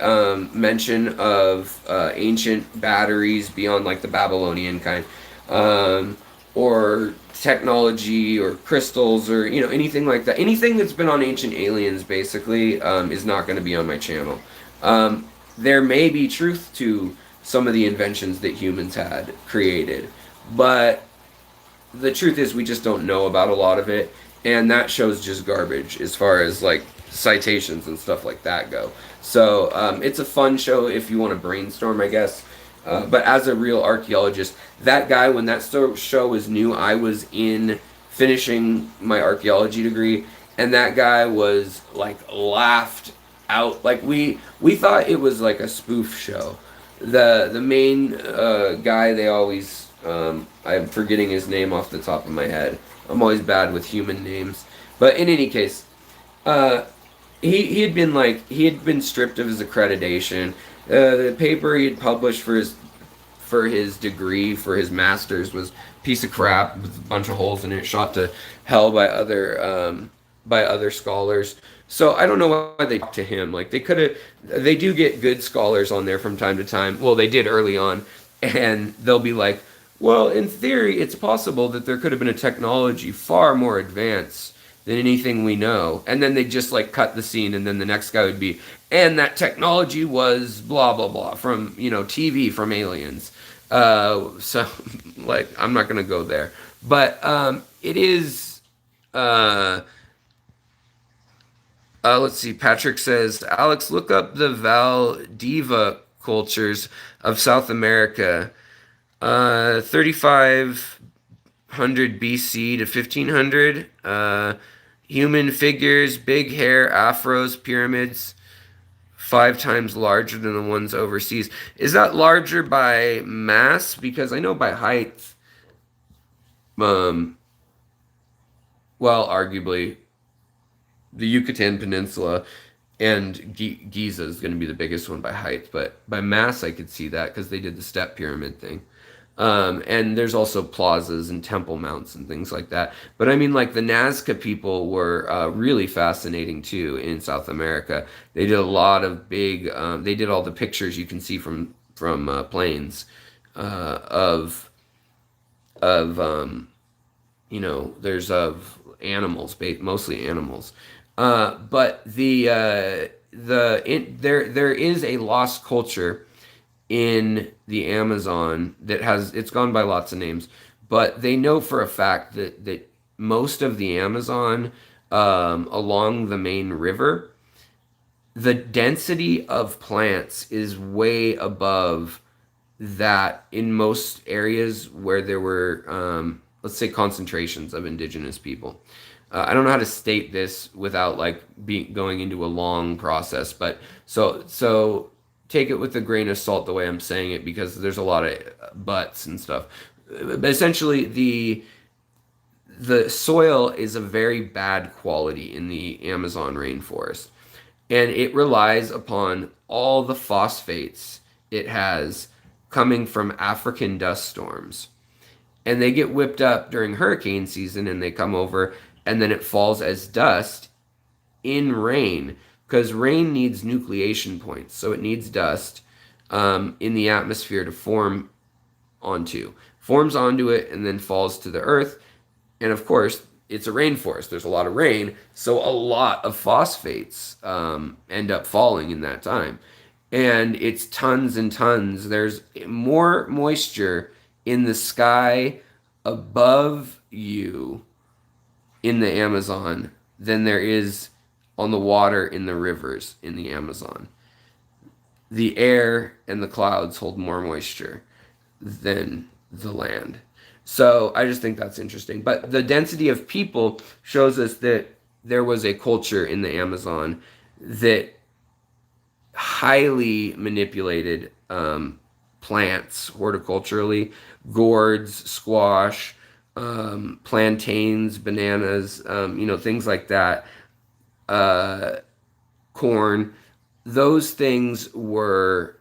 mention of ancient batteries beyond like the Babylonian kind, or technology or crystals or you know anything like that. Anything that's been on Ancient Aliens basically is not going to be on my channel. There may be truth to some of the inventions that humans had created, but the truth is we just don't know about a lot of it, and that show's just garbage as far as like citations and stuff like that go. So it's a fun show if you want to brainstorm, I guess. But as a real archaeologist, that guy, when that show was new, I was in finishing my archaeology degree, and that guy was like laughed out. Like we thought it was like a spoof show. The main guy, they always I'm forgetting his name off the top of my head. I'm always bad with human names. But in any case, he had been stripped of his accreditation. The paper he had published for his degree, for his master's, was a piece of crap with a bunch of holes in it, shot to hell by other scholars. So I don't know why they talked to him. Like they do get good scholars on there from time to time. Well, they did early on, and they'll be like, well, in theory, it's possible that there could have been a technology far more advanced than anything we know. And then they just like cut the scene, and then the next guy would be, and that technology was blah blah blah from TV from Aliens. So like I'm not gonna go there, but it is. Let's see. Patrick says, Alex, look up the Valdivia cultures of South America. 3500 BC to 1500. Human figures, big hair, afros, pyramids, 5 times larger than the ones overseas. Is that larger by mass? Because I know by height, well, arguably, the Yucatan Peninsula and Giza is going to be the biggest one by height, but by mass I could see that because they did the step pyramid thing. And there's also plazas and temple mounts and things like that. But I mean, like the Nazca people were really fascinating too in South America. They did a lot of big. They did all the pictures you can see from planes of there's of animals, mostly animals. But there is a lost culture in the Amazon it's gone by lots of names, but they know for a fact that most of the Amazon along the main river, the density of plants is way above that in most areas where there were let's say concentrations of indigenous people. I don't know how to state this without like going into a long process, but so take it with a grain of salt the way I'm saying it, because there's a lot of buts and stuff. But essentially, the soil is a very bad quality in the Amazon rainforest, and it relies upon all the phosphates it has coming from African dust storms. And they get whipped up during hurricane season, and they come over, and then it falls as dust in rain, because rain needs nucleation points, so it needs dust in the atmosphere to forms onto it, and then falls to the earth. And of course, it's a rainforest. There's a lot of rain, so a lot of phosphates end up falling in that time. And it's tons and tons. There's more moisture in the sky above you in the Amazon than there is on the water in the rivers in the Amazon. The air and the clouds hold more moisture. than the land. So I just think that's interesting. But the density of people shows us that there was a culture in the Amazon that highly manipulated plants horticulturally, gourds, squash, plantains, bananas, things like that, corn. Those things were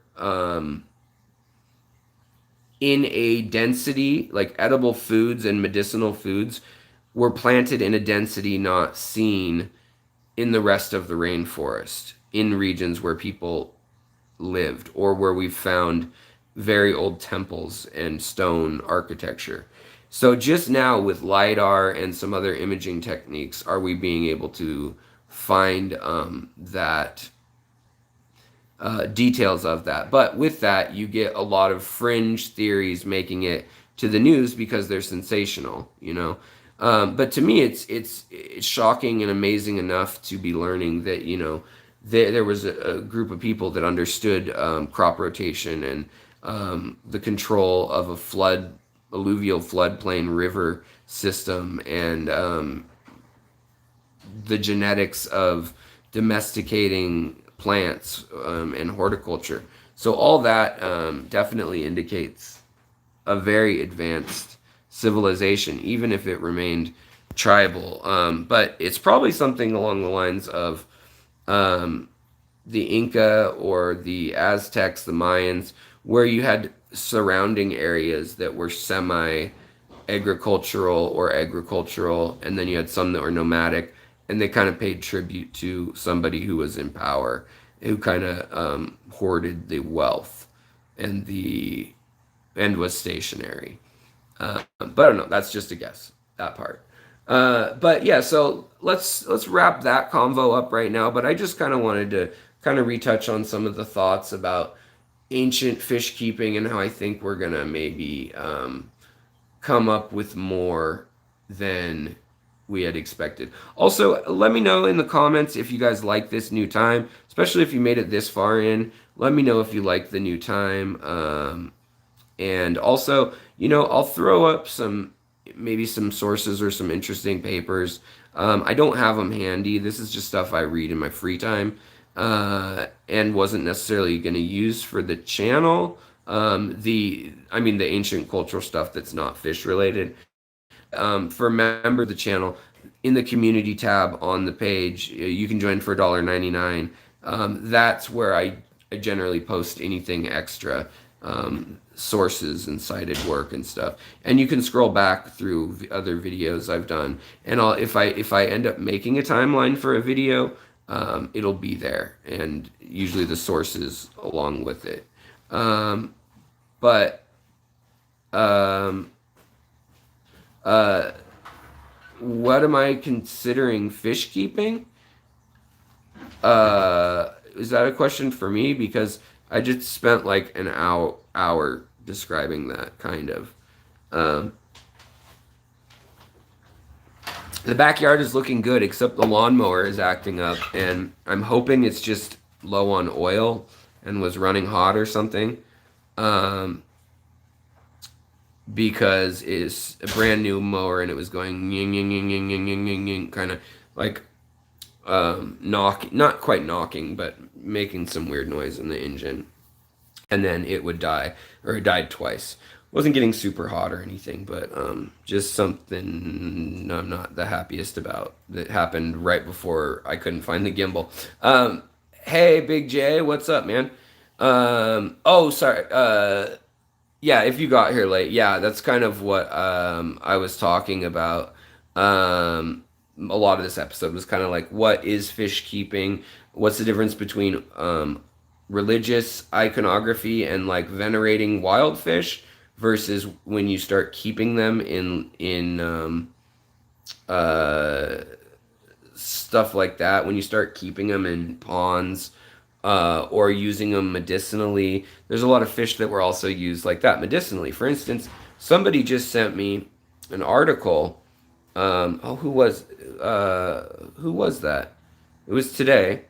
in a density, like edible foods and medicinal foods were planted in a density not seen in the rest of the rainforest, in regions where people lived or where we've found very old temples and stone architecture. So just now with Lidar and some other imaging techniques are we being able to find that details of that. But with that, you get a lot of fringe theories making it to the news because they're sensational, But to me, it's shocking and amazing enough to be learning that there was a group of people that understood crop rotation and the control of a alluvial floodplain river system and the genetics of domesticating plants and horticulture. So all that definitely indicates a very advanced civilization, even if it remained tribal. But it's probably something along the lines of the Inca or the Aztecs, the Mayans, where you had surrounding areas that were semi-agricultural or agricultural, and then you had some that were nomadic, and they kind of paid tribute to somebody who was in power, who kind of hoarded the wealth and was stationary. But I don't know. That's just a guess. That part. But yeah, so let's wrap that convo up right now. But I just kind of wanted to kind of retouch on some of the thoughts about ancient fish keeping and how I think we're gonna maybe come up with more than we had expected. Also, let me know in the comments if you guys like this new time, especially if you made it this far in. Let me know if you like the new time. And also, I'll throw up maybe some sources or some interesting papers. I don't have them handy. This is just stuff I read in my free time and wasn't necessarily going to use for the channel. The ancient cultural stuff that's not fish related. For a member of the channel, in the community tab on the page, you can join for $1.99. That's where I generally post anything extra, sources and cited work and stuff. And you can scroll back through other videos I've done. And if I end up making a timeline for a video, it'll be there, and usually the sources along with it. What am I considering fish keeping? Is that a question for me? Because I just spent like an hour describing that, kind of. The backyard is looking good, except the lawnmower is acting up, and I'm hoping it's just low on oil and was running hot or something. Because it's a brand new mower and it was going ying ying ying ying ying ying ying ying, kind of like not quite knocking, but making some weird noise in the engine, and then it would die, or it died twice. Wasn't getting super hot or anything, but just something I'm not the happiest about that happened right before I couldn't find the gimbal. Hey, Big J, what's up, man? Oh, sorry. Yeah, if you got here late, yeah, that's kind of what I was talking about. A lot of this episode was kind of like, what is fish keeping? What's the difference between religious iconography and like venerating wild fish versus when you start keeping them in stuff like that, when you start keeping them in ponds or using them medicinally. There's a lot of fish that were also used like that medicinally. For instance, somebody just sent me an article. Who was that? It was today.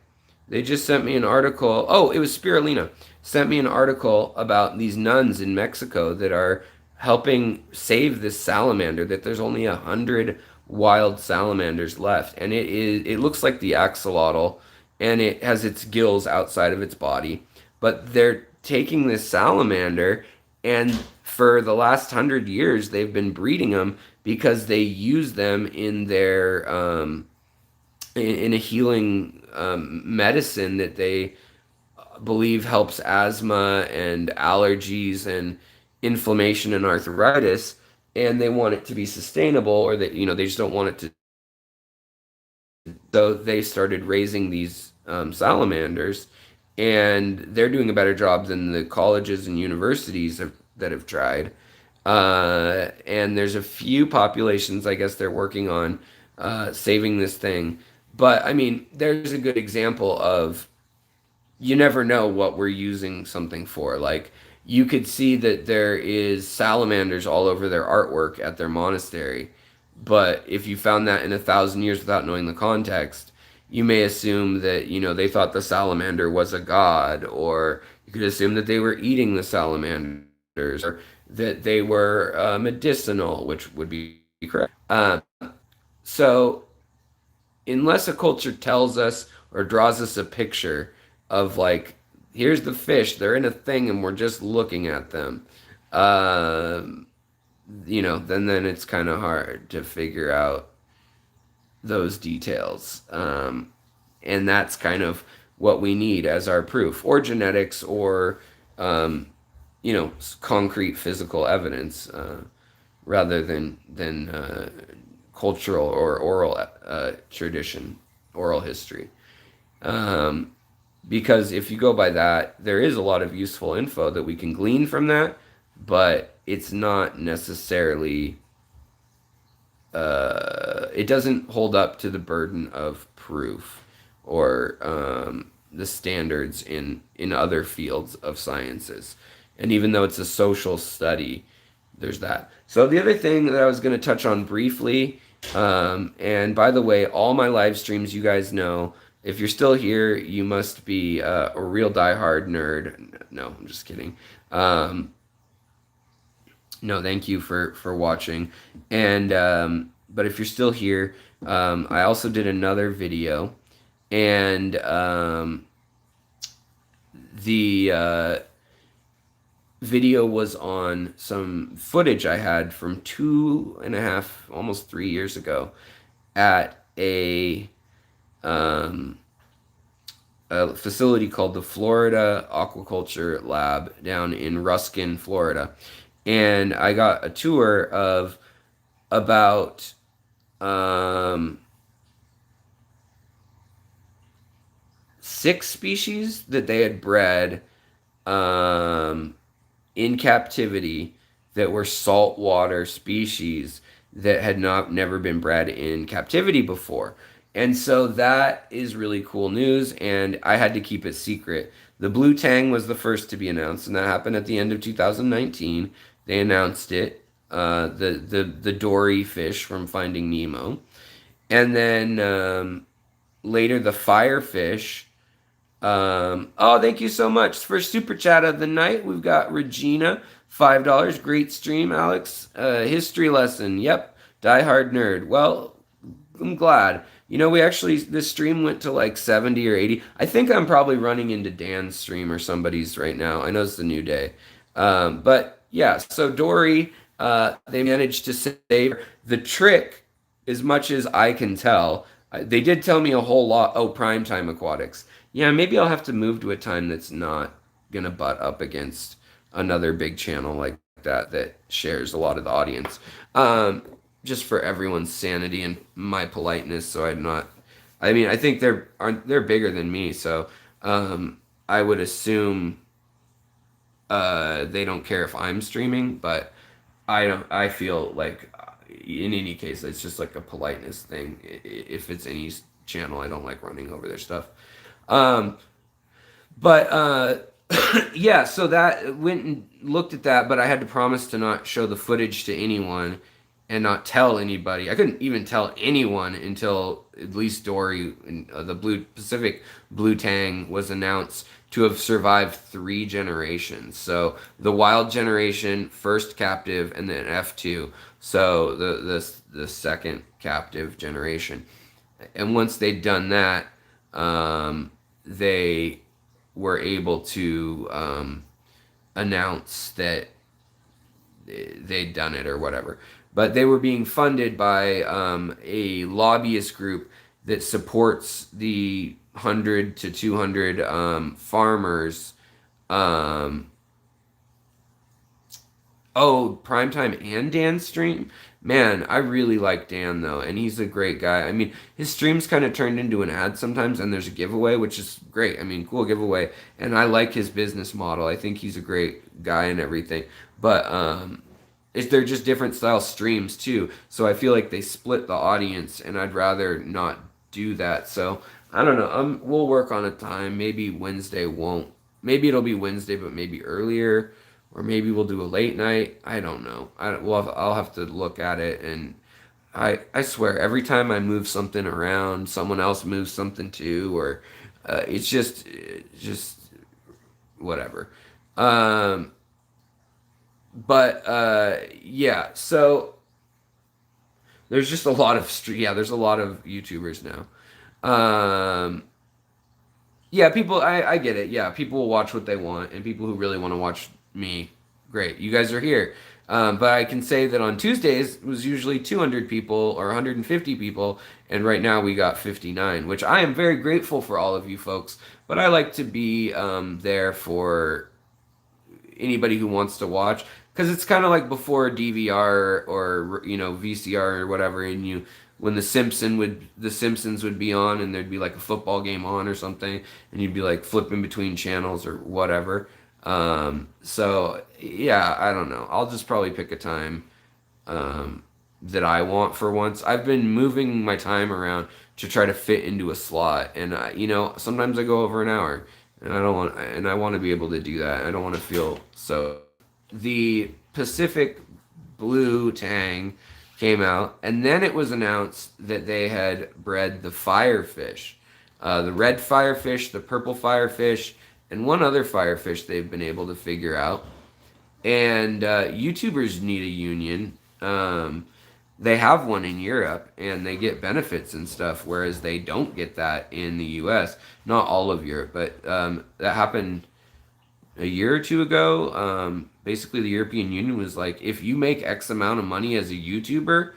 They just sent me an article. Oh, it was Spirulina. sent me an article about these nuns in Mexico that are helping save this salamander, that there's only 100 wild salamanders left, and it looks like the axolotl, and it has its gills outside of its body, but they're taking this salamander, and for the last 100 years they've been breeding them because they use them in their in a healing medicine that they believe helps asthma and allergies and inflammation and arthritis, and they want it to be sustainable, or that they just don't want it to. So they started raising these salamanders, and they're doing a better job than the colleges and universities that have tried. And there's a few populations, I guess, they're working on saving this thing. But I mean, there's a good example of, you never know what we're using something for. Like, you could see that there is salamanders all over their artwork at their monastery, but if you found that in 1,000 years without knowing the context, you may assume that they thought the salamander was a god, or you could assume that they were eating the salamanders, or that they were medicinal, which would be correct. So unless a culture tells us or draws us a picture of, like, here's the fish, they're in a thing and we're just looking at them, then it's kind of hard to figure out those details. And that's kind of what we need as our proof, or genetics, or concrete physical evidence, rather than cultural or oral tradition, oral history. Because if you go by that, there is a lot of useful info that we can glean from that, but it's not necessarily, it doesn't hold up to the burden of proof, or the standards in other fields of sciences. And even though it's a social study, there's that. So the other thing that I was going to touch on briefly, and by the way, all my live streams, you guys know, if you're still here, you must be a real diehard nerd. No, I'm just kidding. No, thank you for watching. And but if you're still here, I also did another video, and the video was on some footage I had from 2.5, almost 3 years ago, at a facility called the Florida Aquaculture Lab down in Ruskin, Florida. And I got a tour of about 6 species that they had bred in captivity, that were saltwater species that had never been bred in captivity before. And so that is really cool news, and I had to keep it secret. The blue tang was the first to be announced, and that happened at the end of 2019. They announced it, the dory fish from Finding Nemo. And then later, the firefish. Oh, thank you so much for super chat of the night. We've got Regina, $5. Great stream, Alex. History lesson. Yep. Die hard nerd. Well, I'm glad. This stream went to like 70 or 80. I think I'm probably running into Dan's stream or somebody's right now. I know it's a new day. But yeah, so Dory, they managed to save her. The trick, as much as I can tell, they did tell me a whole lot. Oh, Primetime Aquatics. Yeah, maybe I'll have to move to a time that's not going to butt up against another big channel like that shares a lot of the audience. Just for everyone's sanity and my politeness, so I think they're bigger than me, so I would assume they don't care if I'm streaming, but I feel like in any case it's just like a politeness thing. If it's any channel, I don't like running over their stuff. But yeah, so that went and looked at that, but I had to promise to not show the footage to anyone and not tell anybody. I couldn't even tell anyone until at least Dory, the Pacific blue tang, was announced to have survived 3 generations. So the wild generation, first captive, and then F2. So the second captive generation. And once they'd done that, they were able to announce that they'd done it or whatever. But they were being funded by a lobbyist group that supports the 100 to 200 farmers. Oh, Primetime and Dan stream? Man, I really like Dan though, and he's a great guy. I mean, his streams kind of turned into an ad sometimes, and there's a giveaway, which is great. I mean, cool giveaway, and I like his business model. I think he's a great guy and everything. But they're just different style streams too. So I feel like they split the audience, and I'd rather not do that. So I don't know. We'll work on a time. Maybe Wednesday won't. Maybe it'll be Wednesday, but maybe earlier. Or maybe we'll do a late night. I don't know. I'll have to look at it. And I swear, every time I move something around, someone else moves something too. Or it's just whatever. Yeah. So there's just a lot of there's a lot of YouTubers now. Yeah, people. I get it. Yeah, people will watch what they want, and people who really want to watch me, great, you guys are here. But I can say that on Tuesdays it was usually 200 people or 150 people, and right now we got 59, which I am very grateful for all of you folks. But I like to be there for anybody who wants to watch, because it's kind of like before DVR or VCR or whatever, and when the Simpsons would be on, and there'd be like a football game on or something, and you'd be like flipping between channels or whatever. So yeah, I don't know. I'll just probably pick a time that I want for once. I've been moving my time around to try to fit into a slot, and sometimes I go over an hour, and I want to be able to do that. I don't want to feel so. The Pacific Blue Tang came out, and then it was announced that they had bred the firefish, the red firefish, the purple firefish, and one other firefish they've been able to figure out. And YouTubers need a union. They have one in Europe, and they get benefits and stuff, whereas they don't get that in the U.S. Not all of Europe, but that happened a year or two ago. Basically, the European Union was like, if you make X amount of money as a YouTuber,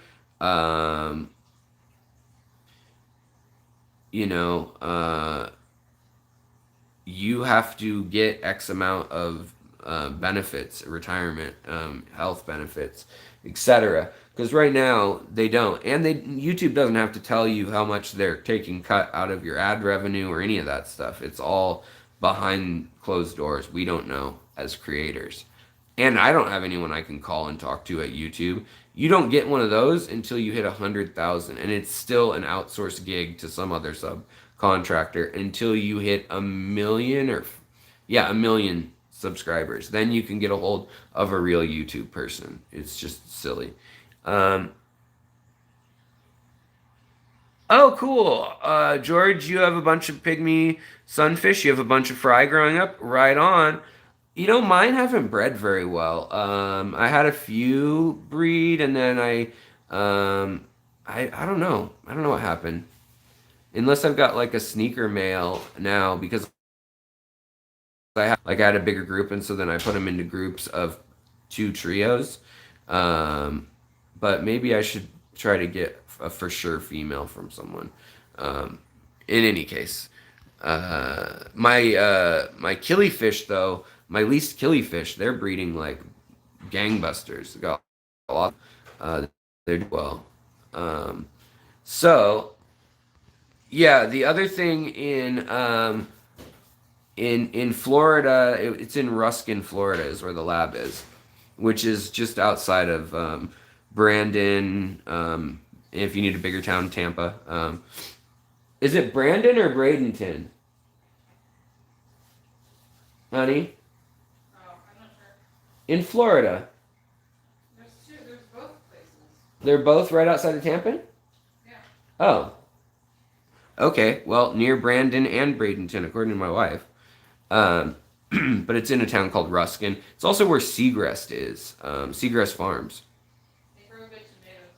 you have to get X amount of benefits, retirement, health benefits, etc. Because right now they don't, and YouTube doesn't have to tell you how much they're taking cut out of your ad revenue or any of that stuff. It's all behind closed doors. We don't know as creators, and I don't have anyone I can call and talk to at YouTube. You don't get one of those until you hit 100,000, and it's still an outsourced gig to some other subcontractor until you hit a million subscribers. Then you can get a hold of a real YouTube person. It's just silly. Oh, cool. George, you have a bunch of pygmy sunfish. You have a bunch of fry growing up. Right on. Mine haven't bred very well. I had a few breed, and then I don't know. I don't know what happened. Unless I've got like a sneaker male now, because I had a bigger group, and so then I put them into groups of 2 trios. But maybe I should try to get a for sure female from someone. In any case, my killifish though, my least killifish, they're breeding like gangbusters. They got a lot. They're doing well. So yeah, the other thing in Florida, it's in Ruskin, Florida, is where the lab is, which is just outside of Brandon. If you need a bigger town, Tampa. Is it Brandon or Bradenton? Honey? Oh, I'm not sure. In Florida. There's both places. They're both right outside of Tampa? Yeah. Oh. Okay, well, near Brandon and Bradenton, according to my wife. Um, but it's in a town called Ruskin. It's also where Seagrest is, Seagrest Farms. They grow good tomatoes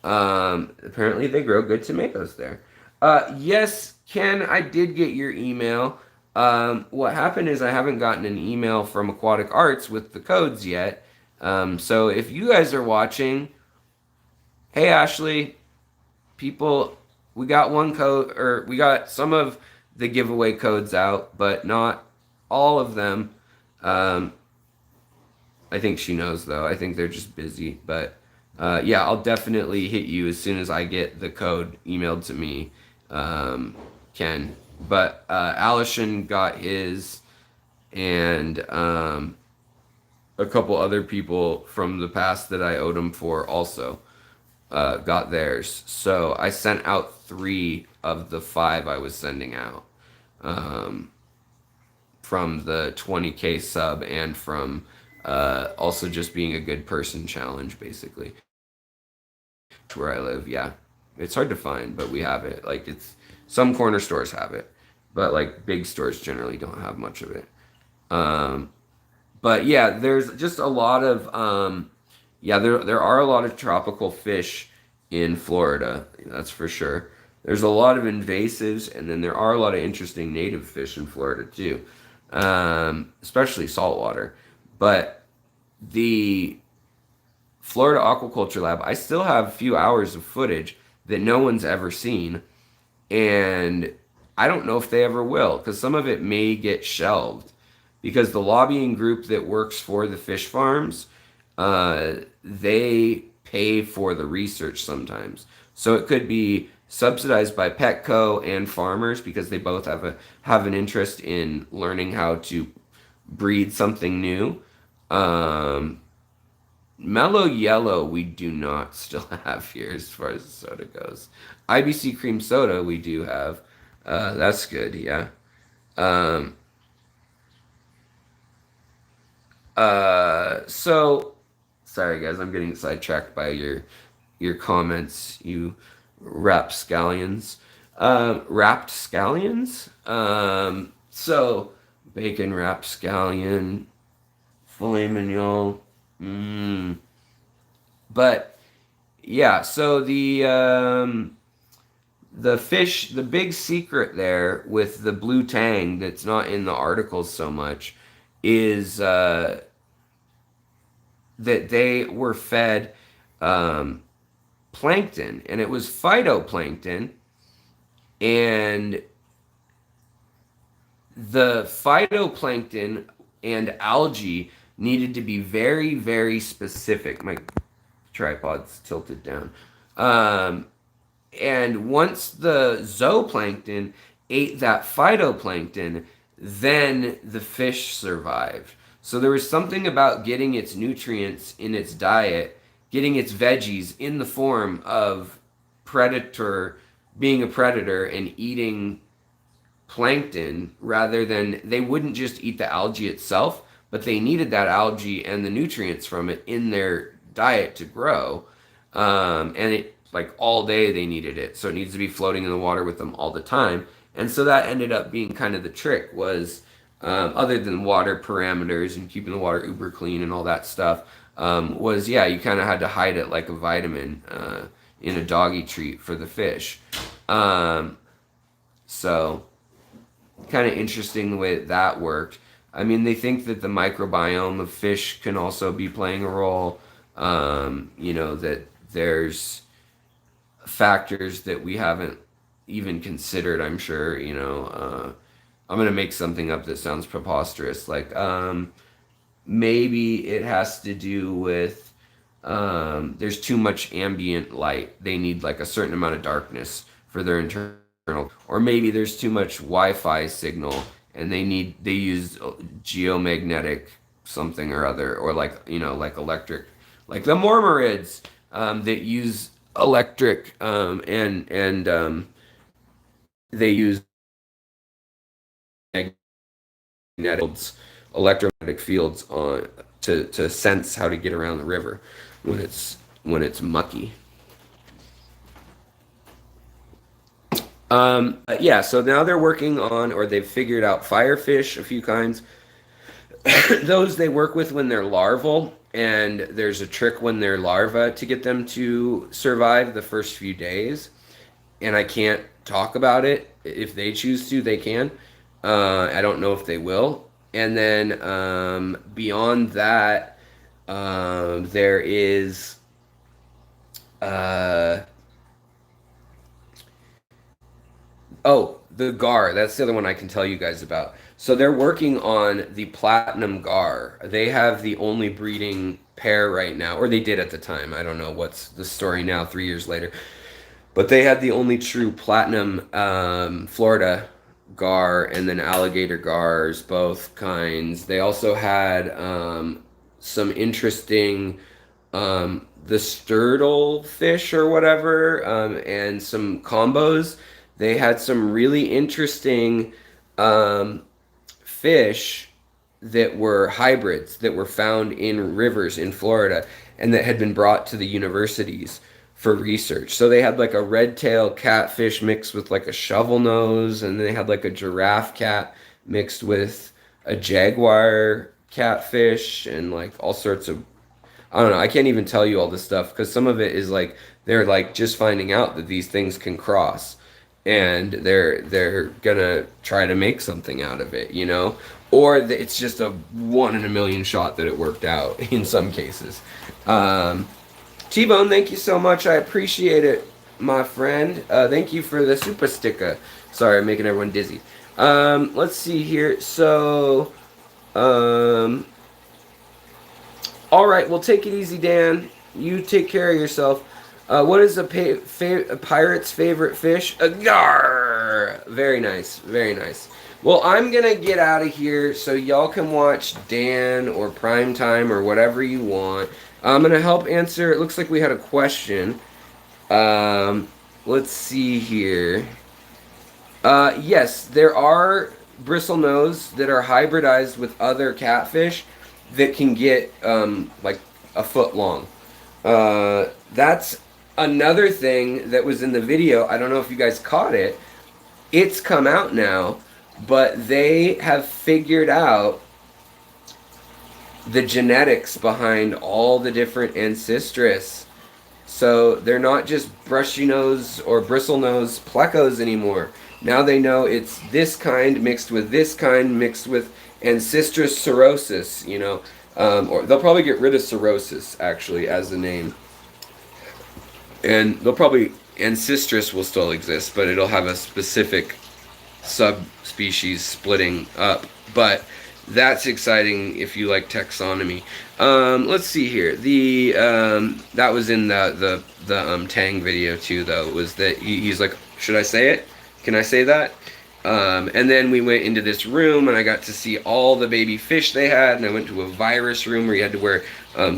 there. Apparently they grow good tomatoes there. Yes, Ken, I did get your email. What happened is I haven't gotten an email from Aquatic Arts with the codes yet. So if you guys are watching, hey Ashley, people, we got one code, or we got some of the giveaway codes out, but not all of them. I think she knows though. I think they're just busy, but yeah, I'll definitely hit you as soon as I get the code emailed to me, Ken. But Allison got his, and a couple other people from the past that I owed him for also got theirs. So I sent out 3 of the 5 I was sending out, from the 20K sub and from also just being a good person challenge, basically. Where I live, yeah. It's hard to find, but we have it. Like, it's some corner stores have it, but like big stores generally don't have much of it. But yeah, there's just a lot of yeah, there are a lot of tropical fish in Florida, that's for sure. There's a lot of invasives, and then there are a lot of interesting native fish in Florida too, especially saltwater. But the Florida Aquaculture Lab, I still have a few hours of footage that no one's ever seen, and I don't know if they ever will, because some of it may get shelved, because the lobbying group that works for the fish farms, they pay for the research sometimes. So it could be subsidized by Petco and farmers, because they both have an interest in learning how to breed something new. Mellow Yellow we do not still have here as far as the soda goes. IBC cream soda we do have. That's good, yeah. Um, so sorry guys, I'm getting sidetracked by your comments, you rapscallions. Wrapped scallions? So bacon rapscallion, filet mignon. But yeah, so the fish, the big secret there with the blue tang that's not in the articles so much is that they were fed plankton, and it was phytoplankton, and the phytoplankton and algae needed to be very, very specific. My tripod's tilted down. And once the zooplankton ate that phytoplankton, then the fish survived. So there was something about getting its nutrients in its diet, getting its veggies in the form of predator, being a predator and eating plankton, rather than, they wouldn't just eat the algae itself, but they needed that algae and the nutrients from it in their diet to grow. And it, like, all day they needed it. So it needs to be floating in the water with them all the time. And so that ended up being kind of the trick, was other than water parameters and keeping the water uber clean and all that stuff, was, yeah, you kind of had to hide it like a vitamin in a doggy treat for the fish. So kind of interesting the way that worked. I mean, they think that the microbiome of fish can also be playing a role. You know, that there's factors that we haven't even considered, I'm sure. You know, I'm going to make something up that sounds preposterous. Like, maybe it has to do with there's too much ambient light. They need like a certain amount of darkness for their internal. Or maybe there's too much Wi-Fi signal, and they use geomagnetic something or other, or like, you know, like electric, like the Mormorids that use electric, and they use electromagnetic fields on to sense how to get around the river when it's mucky. Yeah, so now they're working on, or they've figured out firefish, a few kinds. Those they work with when they're larval, and there's a trick when they're larvae to get them to survive the first few days. And I can't talk about it. If they choose to, they can. I don't know if they will. And then beyond that, there is uh, oh, the gar. That's the other one I can tell you guys about. So they're working on the platinum gar. They have the only breeding pair right now, or they did at the time. I don't know what's the story now, 3 years later. But they had the only true platinum Florida gar and then alligator gars, both kinds. They also had some interesting the sturtle fish or whatever, and some combos. They had some really interesting fish that were hybrids that were found in rivers in Florida and that had been brought to the universities for research. So they had like a red-tailed catfish mixed with like a shovel nose, and they had like a giraffe cat mixed with a jaguar catfish, and like all sorts of, I don't know, I can't even tell you all this stuff because some of it is like they're like just finding out that these things can cross, and they're gonna try to make something out of it, you know? Or it's just a 1 in a million shot that it worked out in some cases. T-Bone, thank you so much. I appreciate it, my friend. Thank you for the super sticker. Sorry, I'm making everyone dizzy. Let's see here. So, all right, well, take it easy, Dan. You take care of yourself. What is a pirate's favorite fish? A gar. Very nice, very nice. Well, I'm going to get out of here so y'all can watch Dan or Primetime or whatever you want. I'm going to help answer. It looks like we had a question. Let's see here. Yes, there are bristlenose that are hybridized with other catfish that can get like a foot long. That's another thing that was in the video. I don't know if you guys caught it. It's come out now, but they have figured out the genetics behind all the different ancestress. So they're not just brushy nose or bristle nose plecos anymore. Now they know it's this kind mixed with this kind mixed with ancestress cirrhosis, you know. Or they'll probably get rid of cirrhosis actually as the name. And they'll probably, ancestress will still exist, but it'll have a specific subspecies splitting up. But that's exciting if you like taxonomy. Let's see here. The that was in the Tang video too, though. Was that he's like, should I say it? Can I say that? And then we went into this room, and I got to see all the baby fish they had. And I went to a virus room where you had to wear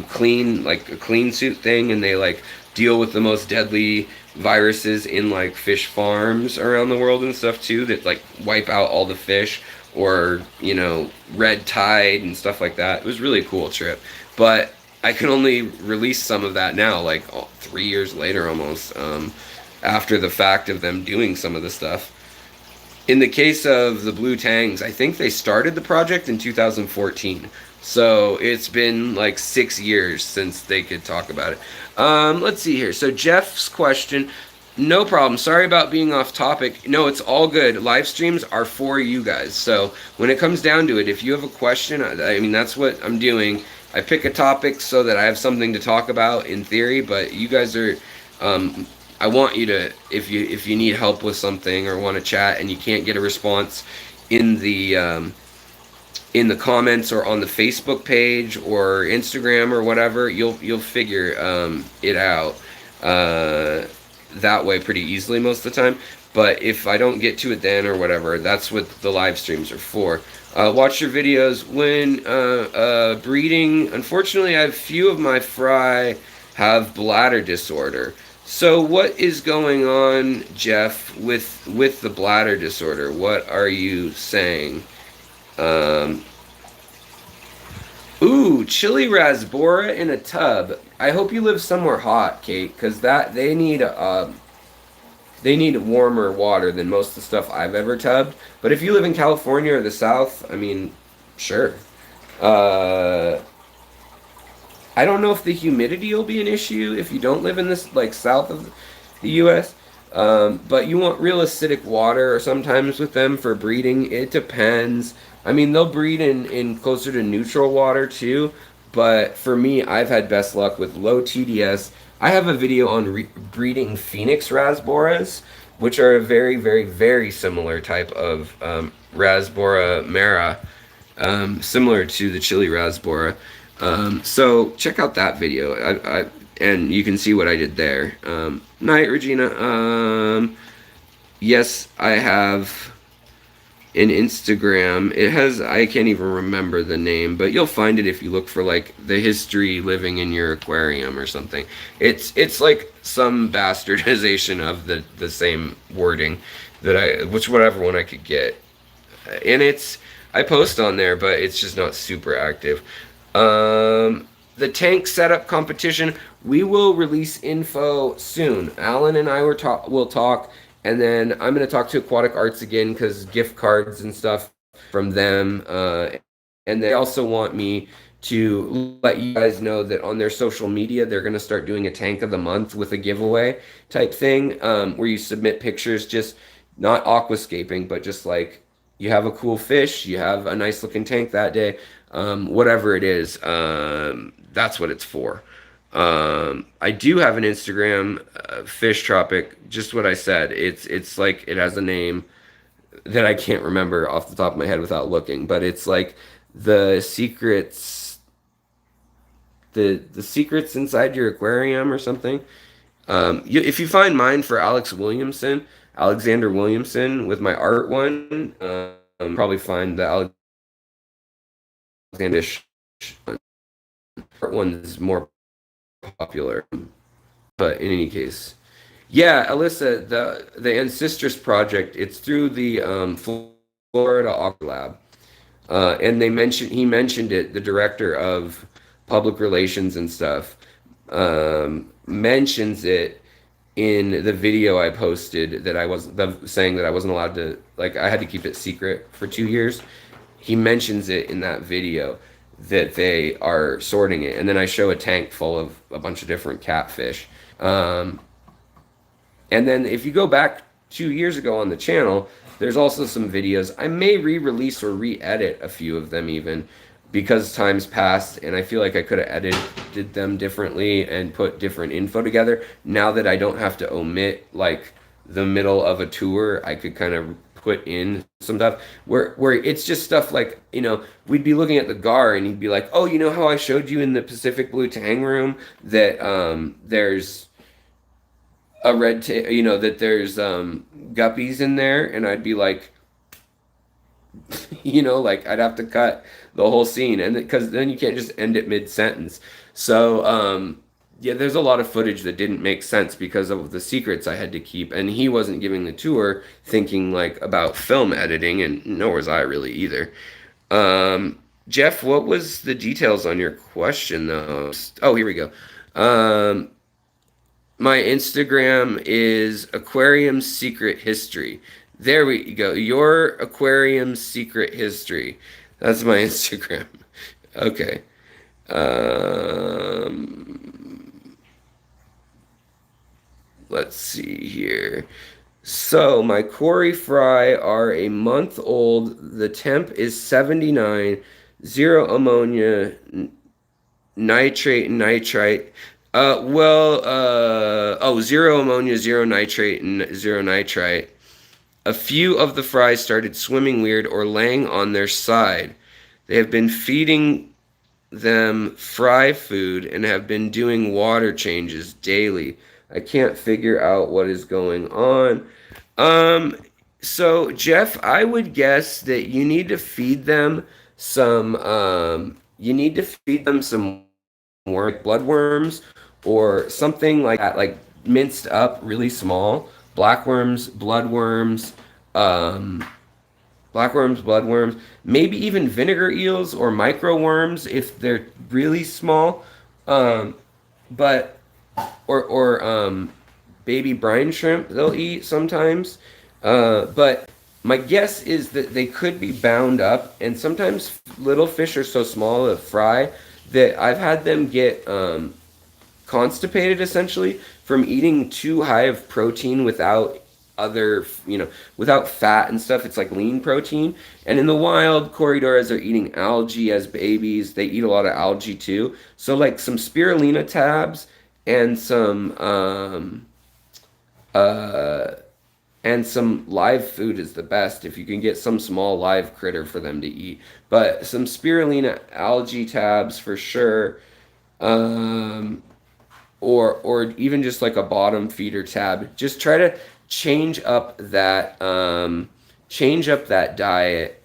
clean, like a clean suit thing, and they like deal with the most deadly viruses in like fish farms around the world and stuff too, that like wipe out all the fish, or you know, red tide and stuff like that. It was really a cool trip, but I can only release some of that now, like 3 years later almost, after the fact of them doing some of the stuff. In the case of the Blue Tangs, I think they started the project in 2014. So it's been like 6 years since they could talk about it. Let's see here. So Jeff's question, no problem. Sorry about being off topic. No, it's all good. Live streams are for you guys. So when it comes down to it, if you have a question, I mean, that's what I'm doing. I pick a topic so that I have something to talk about in theory, but you guys are, I want you to, if you need help with something or want to chat and you can't get a response in the comments or on the Facebook page or Instagram or whatever, you'll figure it out that way pretty easily most of the time. But if I don't get to it then or whatever, that's what the live streams are for. Watch your videos when breeding. Unfortunately, I have few of my fry have bladder disorder. So what is going on, Jeff, with the bladder disorder? What are you saying? Ooh, chili rasbora in a tub. I hope you live somewhere hot, Kate, because they need they need warmer water than most of the stuff I've ever tubbed. But if you live in California or the South, I mean, sure. Uh, I don't know if the humidity will be an issue if you don't live in this like south of the U.S. But you want real acidic water, or sometimes with them for breeding. It depends. I mean, they'll breed in closer to neutral water too. But for me, I've had best luck with low TDS. I have a video on breeding Phoenix rasboras, which are a very, very, very similar type of Rasbora mara, similar to the chili rasbora. So check out that video, and you can see what I did there. Night, Regina. Yes, I have an Instagram. It has, I can't even remember the name, but you'll find it if you look for like the history living in your aquarium or something. It's like some bastardization of the same wording that whatever one I could get. And I post on there, but it's just not super active. The tank setup competition, we will release info soon. Alan and I will talk, and then I'm going to talk to Aquatic Arts again because gift cards and stuff from them. And they also want me to let you guys know that on their social media, they're going to start doing a tank of the month with a giveaway type thing, where you submit pictures, just not aquascaping, but just like you have a cool fish, you have a nice looking tank that day, whatever it is, that's what it's for. I do have an Instagram, Fish Tropic, just what I said. It's like, it has a name that I can't remember off the top of my head without looking, but it's like the secrets, the secrets inside your aquarium or something. If you find mine for Alexander Williamson with my art one, probably find the Alexander art one is more popular. But in any case, yeah, Alyssa, the Ancestors Project, it's through the Florida Aqua Lab, and he mentioned it. The director of public relations and stuff mentions it in the video I posted that saying that I wasn't allowed to, like, I had to keep it secret for 2 years. He mentions it in that video that they are sorting it, and then I show a tank full of a bunch of different catfish. And then if you go back 2 years ago on the channel, there's also some videos. I may re-release or re-edit a few of them even, because time's passed and I feel like I could have edited them differently and put different info together. Now that I don't have to omit like the middle of a tour, I could kind of put in some stuff where it's just stuff like, we'd be looking at the gar and he'd be like, oh, you know how I showed you in the Pacific Blue Tang room that there's a that there's guppies in there, and I'd be like, like I'd have to cut the whole scene, and because then you can't just end it mid-sentence. So yeah, there's a lot of footage that didn't make sense because of the secrets I had to keep, and he wasn't giving the tour thinking like about film editing, and nor was I really either. Jeff, what was the details on your question though? Oh, here we go. My Instagram is Aquarium Secret History. There we go. Your Aquarium Secret History. That's my Instagram. Okay. Let's see here. So my Cory fry are a month old. The temp is 79. Zero ammonia, nitrate, and nitrite. Zero ammonia, zero nitrate, and zero nitrite. A few of the fries started swimming weird or laying on their side. They have been feeding them fry food and have been doing water changes daily. I can't figure out what is going on. So Jeff, I would guess that you need to feed them some bloodworms or something like that, like minced up really small. Blackworms, bloodworms, maybe even vinegar eels or micro worms if they're really small. But baby brine shrimp they'll eat sometimes. But my guess is that they could be bound up, and sometimes little fish are so small to fry that I've had them get constipated essentially from eating too high of protein without other, without fat and stuff. It's like lean protein. And in the wild, corridoras are eating algae as babies. They eat a lot of algae too. So like some spirulina tabs and uh, some live food is the best if you can get some small live critter for them to eat. But some spirulina algae tabs for sure. Um, or even just like a bottom feeder tab. Just try to change up that diet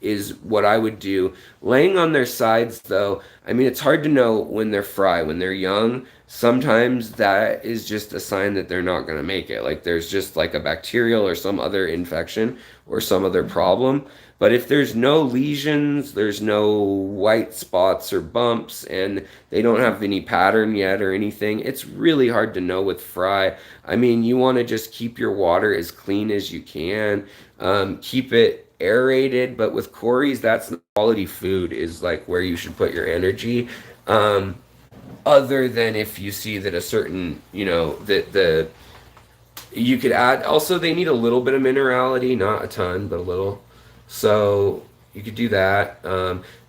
is what I would do. Laying on their sides though, I mean it's hard to know when they're fry. When they're young, sometimes that is just a sign that they're not going to make it. Like there's just like a bacterial or some other infection or some other problem. But if there's no lesions, there's no white spots or bumps, and they don't have any pattern yet or anything, it's really hard to know with fry. I mean, you want to just keep your water as clean as you can. Keep it aerated, but with Corey's, that's quality food is like where you should put your energy. Other than if you see that a certain, that you could add, also they need a little bit of minerality, not a ton, but a little. So you could do that.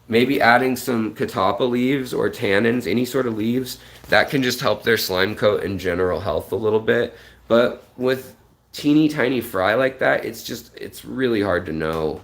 Maybe adding some catappa leaves or tannins, any sort of leaves, that can just help their slime coat and general health a little bit. But with teeny tiny fry like that, it's really hard to know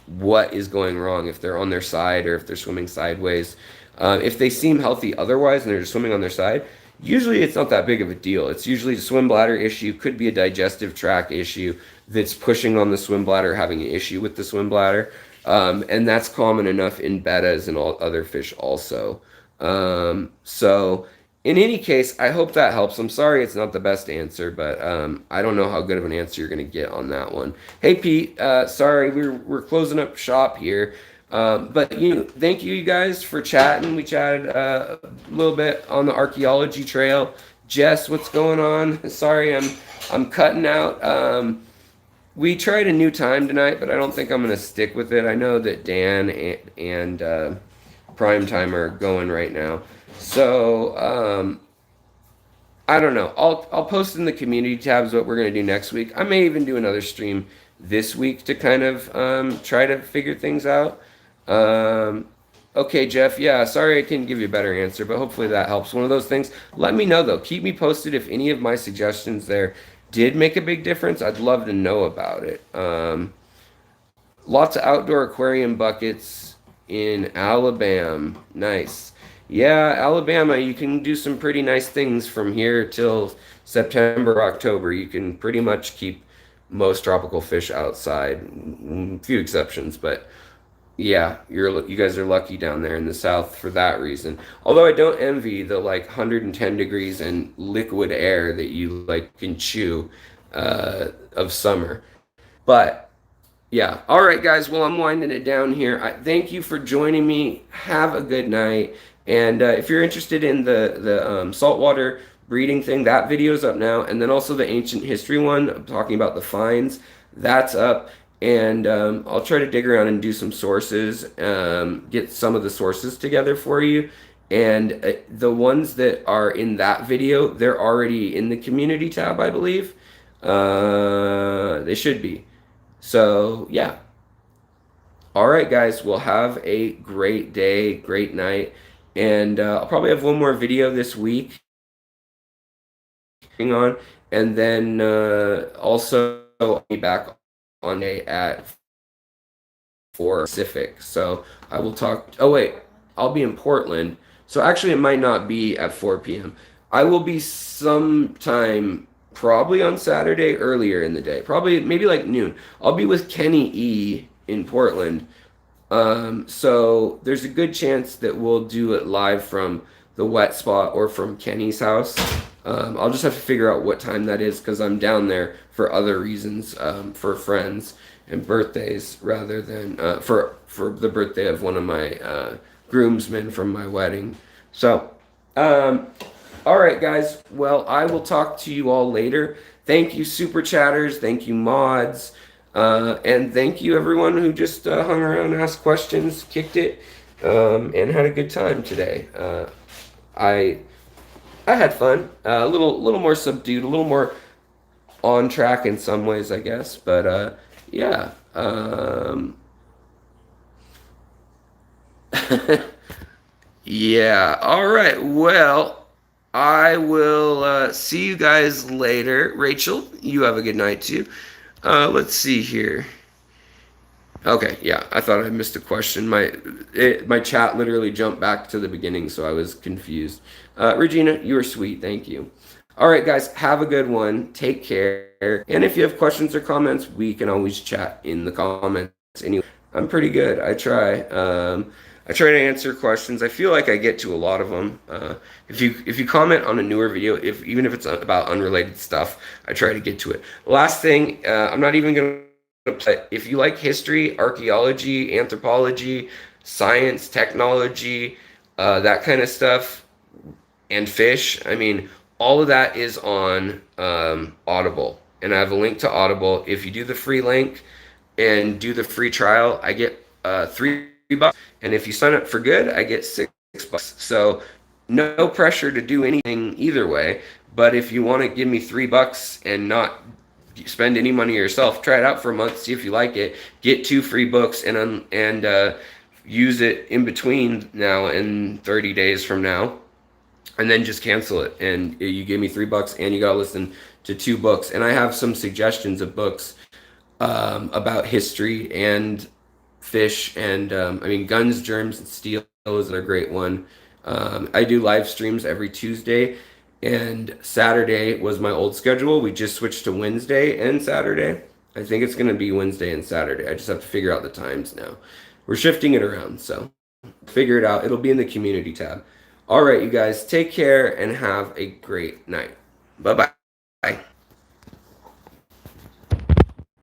what is going wrong if they're on their side or if they're swimming sideways. If they seem healthy otherwise and they're just swimming on their side, usually it's not that big of a deal. It's usually a swim bladder issue, could be a digestive tract issue that's pushing on the swim bladder, having an issue with the swim bladder. And that's common enough in bettas and all other fish also. So in any case, I hope that helps. I'm sorry it's not the best answer, but I don't know how good of an answer you're going to get on that one. Hey, Pete, sorry, we're closing up shop here. But thank you guys for chatting. We chatted a little bit on the archaeology trail. Jess, what's going on? Sorry, I'm cutting out. We tried a new time tonight, but I don't think I'm going to stick with it. I know that Dan and Prime Time are going right now. So, I don't know. I'll post in the community tabs what we're going to do next week. I may even do another stream this week to kind of try to figure things out. Okay, Jeff. Yeah, sorry I couldn't give you a better answer, but hopefully that helps. One of those things. Let me know, though. Keep me posted if any of my suggestions there did make a big difference. I'd love to know about it. Lots of outdoor aquarium buckets in Alabama. Nice. Yeah, Alabama, you can do some pretty nice things from here till September, October. You can pretty much keep most tropical fish outside. Few exceptions, but yeah, you guys are lucky down there in the south for that reason. Although I don't envy the like 110 degrees and liquid air that you like can chew of summer. But yeah, all right, guys. Well, I'm winding it down here. Thank you for joining me. Have a good night. And if you're interested in the saltwater breeding thing, that video's up now. And then also the ancient history one, I'm talking about the finds, that's up. And I'll try to dig around and do some sources, get some of the sources together for you. And the ones that are in that video, they're already in the community tab, I believe. They should be. So, yeah. All right, guys. Well, have a great day, great night. And I'll probably have one more video this week. Hang on. And then also I'll be back on day at 4 Pacific. So I will talk. Oh, wait. I'll be in Portland. So actually, it might not be at 4 p.m. I will be sometime probably on Saturday earlier in the day. Probably maybe like noon. I'll be with Kenny E in Portland. So there's a good chance that we'll do it live from the wet spot or from Kenny's house. I'll just have to figure out what time that is because I'm down there for other reasons, for friends and birthdays rather than for the birthday of one of my groomsmen from my wedding. So All right, guys. Well, I will talk to you all later. Thank you, super chatters. Thank you, mods. And thank you, everyone who just hung around, asked questions, kicked it, and had a good time today. I I had fun. A little more subdued, a little more on track in some ways, I guess. But yeah. Yeah. All right. Well, I will see you guys later. Rachel, you have a good night too. Let's see here. Okay, yeah, I thought I missed a question. My chat literally jumped back to the beginning, so I was confused. Regina, you were sweet. Thank you. All right, guys, have a good one. Take care. And if you have questions or comments, we can always chat in the comments. Anyway, I'm pretty good. I try. I try to answer questions. I feel like I get to a lot of them. If you comment on a newer video, even if it's about unrelated stuff, I try to get to it. Last thing, I'm not even gonna. But if you like history, archaeology, anthropology, science, technology, that kind of stuff, and fish, I mean, all of that is on Audible. And I have a link to Audible. If you do the free link and do the free trial, I get $3. And if you sign up for good, I get $6. So no pressure to do anything either way. But if you want to give me $3 and not spend any money yourself, try it out for a month, see if you like it, get 2 free books, and use it in between now and 30 days from now, and then just cancel it, and you give me $3 and you gotta listen to 2 books. And I have some suggestions of books about history and fish, and I mean, Guns, Germs, and Steel is a great one. I do live streams every Tuesday, and Saturday was my old schedule. We just switched to Wednesday and Saturday. I think it's going to be Wednesday and Saturday. I just have to figure out the times now. We're shifting it around, so figure it out. It'll be in the community tab. All right, you guys, take care and have a great night. Bye-bye.